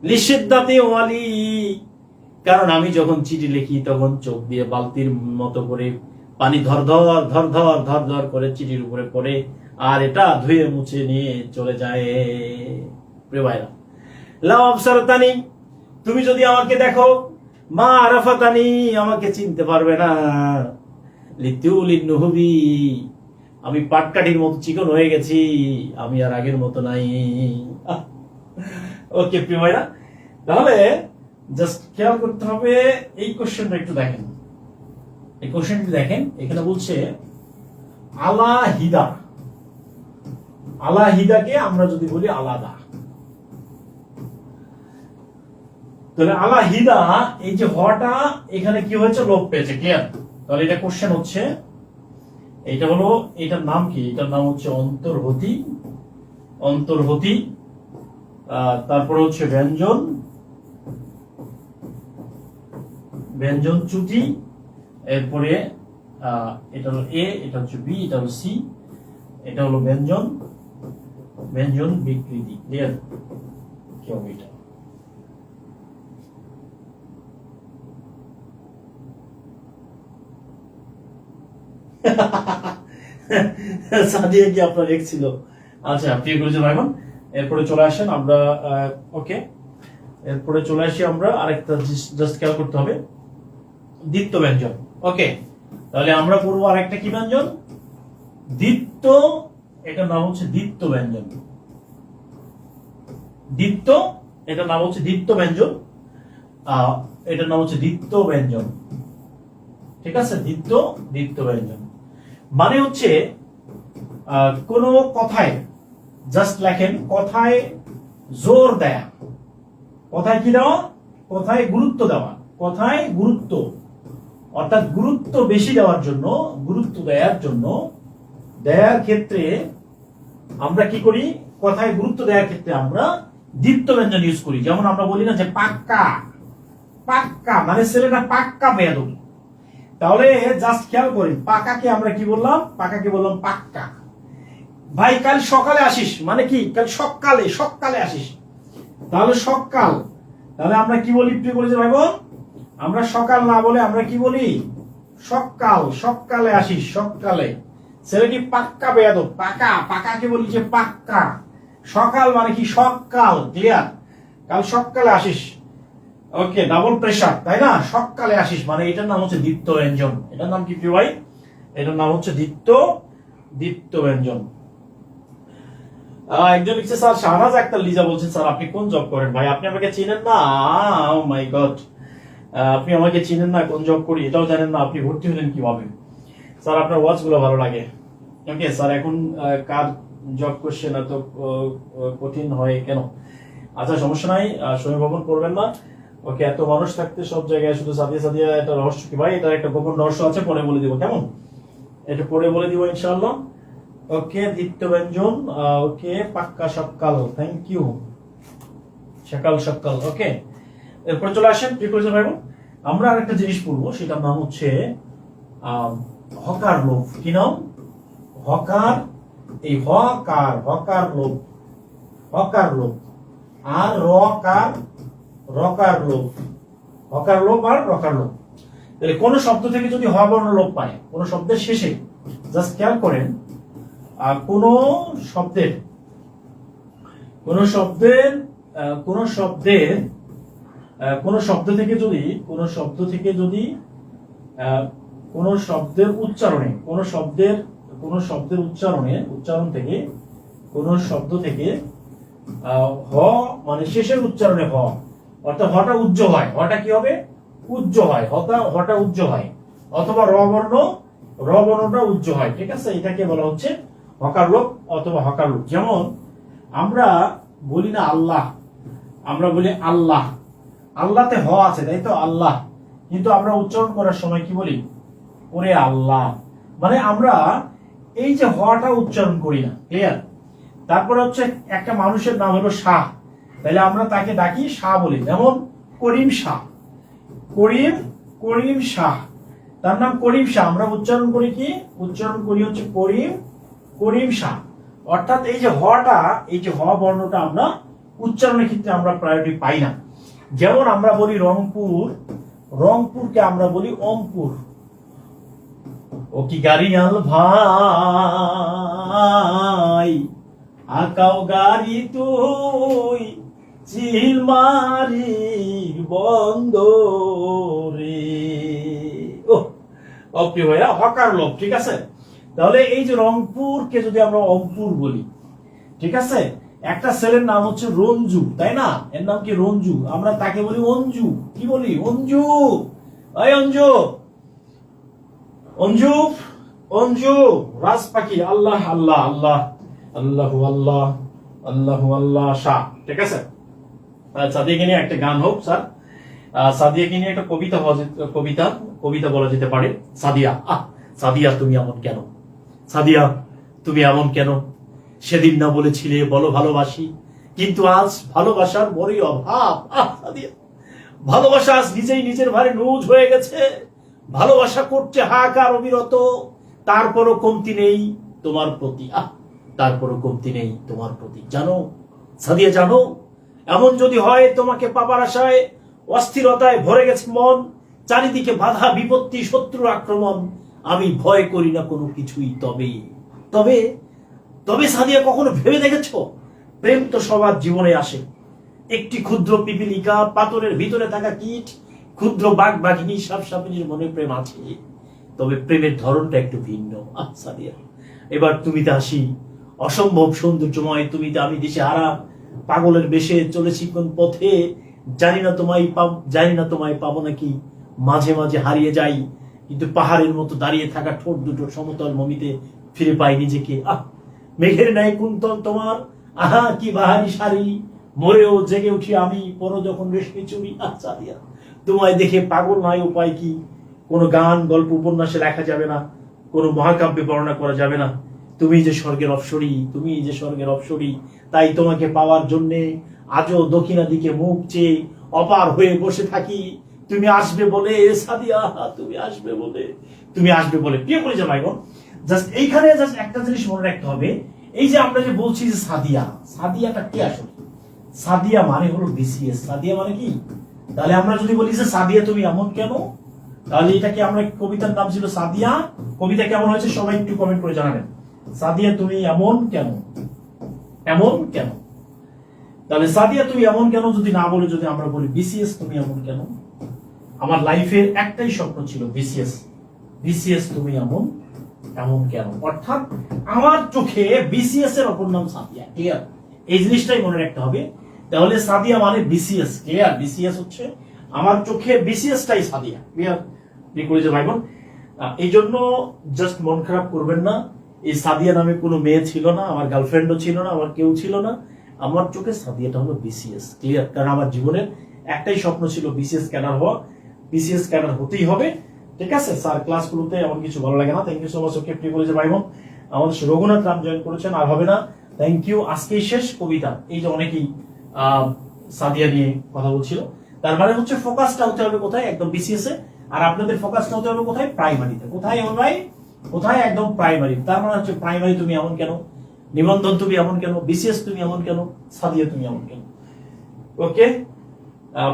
লিশিদ্দাতি ওয়ালি, কারণ আমি যখন চিঠি লিখি তখন চোখ দিয়ে বালতির মতো করে পানি ধর ধর ধর ধর ধর ধর করে চিঠির উপরে পড়ে, আর এটা ধুয়ে মুছে নিয়ে চলে যায়। প্রিয় ভাইরা, লাউ আবসারতানি, তুমি যদি আমাকে দেখো, মা আরাফাতানি, আমাকে চিনতে পারবে না। লিতুলিন নুহবি, আমি পাটকাঠির মতো চিকন হয়ে গেছি, আমি আর আগের মতো নাই। ওকে প্রিয় ভাইরা, তাহলে জাস্ট খেয়াল করতে হবে, এই কোশ্চেনটা একটু দেখেন। এই কোশ্চেনটি দেখেন, এখানে বলছে আলাহিদা। আলাহিদাকে আমরা যদি বলি আলাদা, তাহলে আলাহিদা, এই যে হটা এখানে কি হয়েছে, লোপ পেয়েছে। ক্লিয়ার? তাহলে এটা কোশ্চেন হচ্ছে, এটা হলো, এটার নাম কি? এটার নাম হচ্ছে অন্তর্হতি। অন্তর্হতি, তারপরে হচ্ছে ব্যঞ্জন, ব্যঞ্জন চ্যুতি, এরপরে এটা হলো এ, এটা হচ্ছে বি, এটা হলো সি, এটা হলো ব্যঞ্জন, ব্যঞ্জন বিকৃতি। ক্লিয়ার? কি হবে এটা? সাদিয়া কি আপনার এক ছিল? আচ্ছা, প্রিয় গুরুজন ভাইবোন, এরপরে চলে আসেন আমরা, ওকে, এরপরে চলে আসি আমরা আরেকটা, জাস্ট খেয়াল করতে হবে, দ্বিত্ব ব্যঞ্জন। ওকে, তাহলে আমরা পড়বো আরেকটা কি ব্যঞ্জন? দ্বিত্ব, এটার নাম হচ্ছে দ্বিত্ব ব্যঞ্জন। দ্বিত্ব, এটার নাম হচ্ছে দ্বিত্ব ব্যঞ্জন, এটার নাম হচ্ছে দ্বিত্ব ব্যঞ্জন। ঠিক আছে? দ্বিত্ব, দ্বিত্ব ব্যঞ্জন মানে হচ্ছে কোন কথায়, জাস্ট লেখেন, কথায় জোর দেয়া, কথায় কি দেওয়া, কথায় গুরুত্ব দেওয়া, কথায় গুরুত্ব, অর্থাৎ গুরুত্ব বেশি দেওয়ার জন্য, গুরুত্ব দেওয়ার জন্য, দেওয়ার ক্ষেত্রে আমরা কি করি, কথায় গুরুত্ব দেওয়ার ক্ষেত্রে আমরা দ্বিত্ব ব্যঞ্জন ইউজ করি। যেমন আমরা বলি না যে পাক্কা, পাক্কা মানে ছেলেটা পাক্কা বেয়াদব। তাহলে জাস্ট খেয়াল করি, পাকাকে আমরা কি বললাম? পাকাকে বললাম পাক্কা। ভাই কাল সকালে আসিস মানে কি? কাল সকালে, সকালে আসিস। তাহলে সকাল, তাহলে আমরা কি বলি প্রিয় বলি যে ভাই বোন? আমরা সকাল না বলে আমরা কি বলি? সকাল, সকালে আসিস, সকালে। ছেলেটি পাক্কা বেয়াদব, পাকা, পাকাকে বলি যে পাক্কা। সকাল মানে কি? সকাল। ক্লিয়ার? কাল সকালে আসিস। ওকে, ডাবল প্রেসার, তাই না? সকালে আসিস মানে এটার নাম হচ্ছে দ্বিত্ব ব্যঞ্জন। এটার নাম কি প্রিয় ভাই? এটার নাম হচ্ছে দ্বিত্ব, দ্বিত্ব ব্যঞ্জন। একজন লিখছে, স্যার শাহনাজ আক্তার লিজা বলছেন, স্যার আপনি কোন জব করেন? ভাই আপনি আমাকে চিনেন না? ও মাই গড, আপনি আমাকে চিনেন না, কোন জব করি এটাও জানেন না, আপনি ভর্তি হলেন কিভাবে? স্যার আপনার ওয়াচ গুলো ভালো লাগে। ওকে স্যার, এখন কার জব করছেন এত কঠিন হয় কেন? আচ্ছা সমস্যা নাই, সময় ভবন করবেন না। ওকে, এত মানুষ থাকতে সব জায়গায় শুধু সাদিয়া সাদিয়া, এটা রহস্য কি ভাই? এটা একটা গোপন রহস্য আছে, পরে বলে দিব, কেমন? এটা পরে বলে দিব ইনশাআল্লাহ। ওকে, দ্বিত্ব ব্যঞ্জন, ওকে, পাক্কা সকাল, থ্যাংক ইউ, সকাল সকাল। ওকে, এরপর চলে আসেন প্রিপারেশন ভাই, আমরা আরেকটা জিনিস পড়বো, সেটার নাম হচ্ছে হকার লোভ। কি নাম? হকার, এই হকার, হকার লোভ, হকার লোভ, আর রকার, রকার লোভ, হকার লোভ আর রকার লোভ। তাহলে কোন শব্দ থেকে যদি হ বর্ণ লোপ পায়, কোন শব্দের শেষে, জাস্ট খেয়াল করেন, কোন শব্দের, কোন শব্দের, কোন শব্দের, কোন শব্দ থেকে যদি, কোন শব্দ থেকে যদি, কোন শব্দের উচ্চারণে, কোন শব্দের, কোন শব্দের উচ্চারণে, উচ্চারণ থেকে, কোন শব্দ থেকে হ মানে শেষের উচ্চারণে হ, অর্থাৎ হটা উজ্জ হয়, হটা কি হবে? উজ্জ হয়, হটা উজ্জ হয়, অথবা র বর্ণ, র বর্ণটা উজ্জ হয়। ঠিক আছে? এটাকে বলা হচ্ছে হকার লোপ অথবা হকার লোপ। যেমন আমরা বলি না আল্লাহ, আমরা বলি আল্লাহ, আল্লাহতে হ আছে তাই তো, আল্লাহ, কিন্তু আমরা উচ্চারণ করার সময় কি বলি? ওরে আল্লাহ, মানে আমরা এই যে হটা উচ্চারণ করি না। ক্লিয়ার? তারপরে হচ্ছে একটা মানুষের নাম হলো শাহ, তাহলে আমরা তাকে ডাকি শাহ বলি। যেমন করিম শাহ, করিম, করিম শাহ, তার নাম করিম শাহ, আমরা উচ্চারণ করি কি? উচ্চারণ করি হচ্ছে করিম, করিম শাহ। অর্থাৎ এই যে হটা, এই যে হ বর্ণটা আমরা উচ্চারণের ক্ষেত্রে আমরা প্রায়োরিটি পাই না। যেমন আমরা বলি রংপুর, রংপুরকে আমরা বলি অমপুর, ও কি গাড়িয়াল ভাই, আকাও গাড়ি তুই চিলমারির বন্দরে। ও অপ্রিয় ভাইয়া, হকার লোক, ঠিক আছে। তাহলে এই যে রংপুরকে যদি আমরা অঙ্কুর বলি, ঠিক আছে, একটা ছেলের নাম হচ্ছে রঞ্জু, তাই না? এর নাম কি রঞ্জু, আমরা তাকে বলি অঞ্জু। কি বলি? অঞ্জু। এই অঞ্জু, অঞ্জু, অঞ্জু রাজ পাখি। আল্লাহ আল্লাহ আল্লাহ আল্লাহ আল্লাহ আল্লাহ আল্লাহ শাহ, ঠিক আছে। সাদিয়াকে নিয়ে একটা গান হোক স্যার, সাদিয়াকে নিয়ে একটা কবিতা বলা যেতে পারে। সাদিয়া, সাদিয়া তুমি এমন কেন, সাদিয়া তুমি এমন কেন, সেদিন না বলেছিলে বলো ভালোবাসি, কিন্তু আজ ভালোবাসার বড়ই অভাব। সাদিয়া, ভালোবাসা আজ নিজেই নিজের ভারে নুজ হয়ে গেছে, ভালোবাসা করছে হাহাকার অবিরত, তারপরও কমতি নেই তোমার প্রতি। তারপরও কমতি নেই তোমার প্রতি। জানো সাদিয়া, জানো, এমন যদি হয় তোমাকে পাবার আশায় অস্থিরতায় ভরে গেছে মন, চারিদিকে বাধা বিপত্তি শত্রুর আক্রমণ, আমি ভয় করি না কোনো কিছুই। তবে তবে তবে সাদিয়া, কখনো ভেবে দেখেছ, প্রেম তো সবার জীবনে আসে, একটি ক্ষুদ্র পিপিলিকা, পাথরের ভিতরে থাকা কীট, ক্ষুদ্র বাঘ বাঘিনী, সাপ সাপিনীর মনে প্রেম আছে, তবে প্রেমের ধরনটা একটু ভিন্ন। সাদিয়া, এবার তুমিতে আসি, অসম্ভব সৌন্দর্যময় তুমিতে আমি দিশে হারা, পাগলের বেশে চলেছি কোন পথে, জানি না তোমায় পাবো নাকি, মাঝে মাঝে হারিয়ে যাই, কিন্তু পাহাড়ের মতো দাঁড়িয়ে থাকা ঠোঁট দুটো সমতল ভূমিতে ফিরে পাই নিজেকে। মেঘের ন্যায় কুন্তল তোমার, আহা কি বাহারি শাড়ি, মরেও জেগে উঠি আমি, পরো যখন রেশমি চুরি। সাদিয়া, তোমায় দেখে পাগল নয় উপায় কি, কোনো গান গল্প উপন্যাসে লেখা যাবে না, কোনো মহাকাব্যে বর্ণনা করা যাবে না, তুমি যে স্বর্গের অপসরী, তুমি যে স্বর্গের অপসরী, তাই তোমাকে পাওয়ার জন্যে আজও দক্ষিণা দিকে মুখ চেয়ে অপার হয়ে বসে থাকি, তুমি আসবে বলে। সাদিয়া, তুমি আসবে বলে, তুমি আসবে বলে। প্রিয় পরিজন ভাই বোন, জাস্ট এইখানে জাস্ট একটা জিনিস মনে রাখতে হবে, এই যে আমরা যে বলছি যে সাদিয়া, সাদিয়াটা কি আসলে? সাদিয়া মানে হলো বিসিএস। সাদিয়া মানে কি? তাহলে আমরা যদি বলি যে সাদিয়া তুমি এমন কেন, তাহলে এটাকে আমরা, কবিতার নাম ছিল সাদিয়া, কবিতা কেমন হয়েছে সবাই একটু কমেন্ট করে জানাবেন। সাদিয়া তুমি এমন কেন, এমন কেন। তাহলে সাদিয়া তুমি এমন কেন যদি না বলে, যদি আমরা বলি বিসিএস তুমি এমন কেন, আমার লাইফের একটাই স্বপ্ন ছিল বিসিএস, বিসিএস তুমি এমন এমন কেন, অর্থাৎ আমার চোখে বিসিএস এর অপর নাম সাদিয়া। ক্লিয়ার? এই জিনিসটাই মনে রাখতে হবে। তাহলে সাদিয়া মানে বিসিএস। ক্লিয়ার? বিসিএস হচ্ছে আমার চোখে বিসিএসটাই সাদিয়া। ক্লিয়ার? যে ভাই বোন, এই জন্য জাস্ট মন খারাপ করবেন না, এই সাদিয়া নামে কোনো মেয়ে ছিল না, আমার গার্লফ্রেন্ডও ছিল না, আমার কেউ ছিল না, আমার চোখে সাদিয়াটা হলো বিসিএস। ক্লিয়ার? কারণ আমার জীবনের একটাই স্বপ্ন ছিল বিসিএস ক্যাডার হওয়া, বিসিএস ক্যাডার হতেই হবে। ঠিক আছে স্যার, ক্লাসগুলোতে এমন কিছু ভালো লাগে না। Thank you so much. Okay প্রিয় কলেজের ভাই বোন, আমাদের রঘুনাথ রাম জয়েন করেছেন, আর হবে না। Thank you. আজকেই শেষ কবিতা। এই যে অনেকেই সাদিয়া নিয়ে কথা বলছিল, তার মানে হচ্ছে ফোকাসটা হতে হবে কোথায়? একদম বিসিএস এ। আর আপনাদের ফোকাসটা হতে হবে কোথায়? প্রাইমারিতে। কোথায় এমন ভাই? কোথায়? একদম প্রাইমারি। তার মানে হচ্ছে প্রাইমারি তুমি এমন কেন, নিবন্ধন তুমি এমন কেন, বিসিএস তুমি এমন কেন, সাদিয়া তুমি এমন কেন। ওকে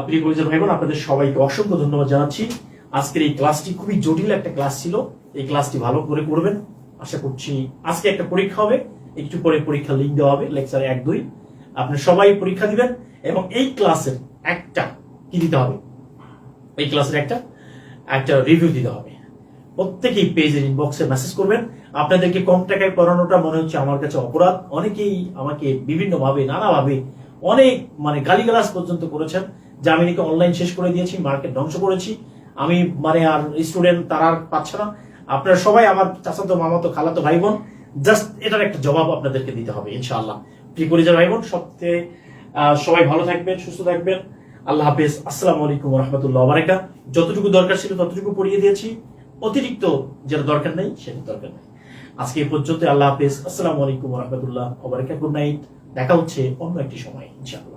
প্রিয় কলেজের ভাই বোন, আপনাদের সবাইকে অসংখ্য ধন্যবাদ জানাচ্ছি। আজকের এই ক্লাসটি খুবই জটিল একটা ক্লাস ছিল, এই ক্লাসটি ভালো করে করবেন আশা করছি। আজকে একটা পরীক্ষা হবে, একটু পরে পরীক্ষার লিঙ্ক দেওয়া হবে, লেকচার 1-2 আপনি সবাই পরীক্ষা দিবেন, এবং এই ক্লাসের একটা কি দিতে হবে, এই ক্লাসের একটা রিভিউ দিতে হবে। প্রত্যেকেই পেজের ইনবক্সে মেসেজ করবেন। আপনাদেরকে কম টাকায় পড়ানোটা মনে হচ্ছে আমার কাছে অপরাধ। অনেকেই আমাকে বিভিন্নভাবে নানাভাবে অনেক গালিগালাজ পর্যন্ত করেছেন যে আমি নাকি অনলাইন শেষ করে দিয়েছি, মার্কেট ধ্বংস করেছি, আমি আর স্টুডেন্ট তারা আর পাচ্ছে না। আপনারা সবাই আমার চাচাতো মামাতো খালাতো ভাই বোন, জাস্ট এটার একটা জবাব আপনাদেরকে দিতে হবে ইনশাআল্লাহ। প্রিয় পরিজন ভাই বোন, সবাই ভালো থাকবেন, সুস্থ থাকবেন। আল্লাহ হাফেজ। আসসালামু আলাইকুম ওয়া রাহমাতুল্লাহি ওয়া বারাকাতুহু। যতটুকু দরকার ছিল ততটুকু পড়িয়ে দিয়েছি, অতিরিক্ত যেটা দরকার নেই সেটা দরকার নেই। আজকে এই পর্যন্ত। আল্লাহ হাফেজ। আসসালামু আলাইকুম ওয়া রাহমাতুল্লাহি ওয়া বারাকাতুহু। Good night. দেখা হচ্ছে অন্য একটি সময় ইনশাআল্লাহ।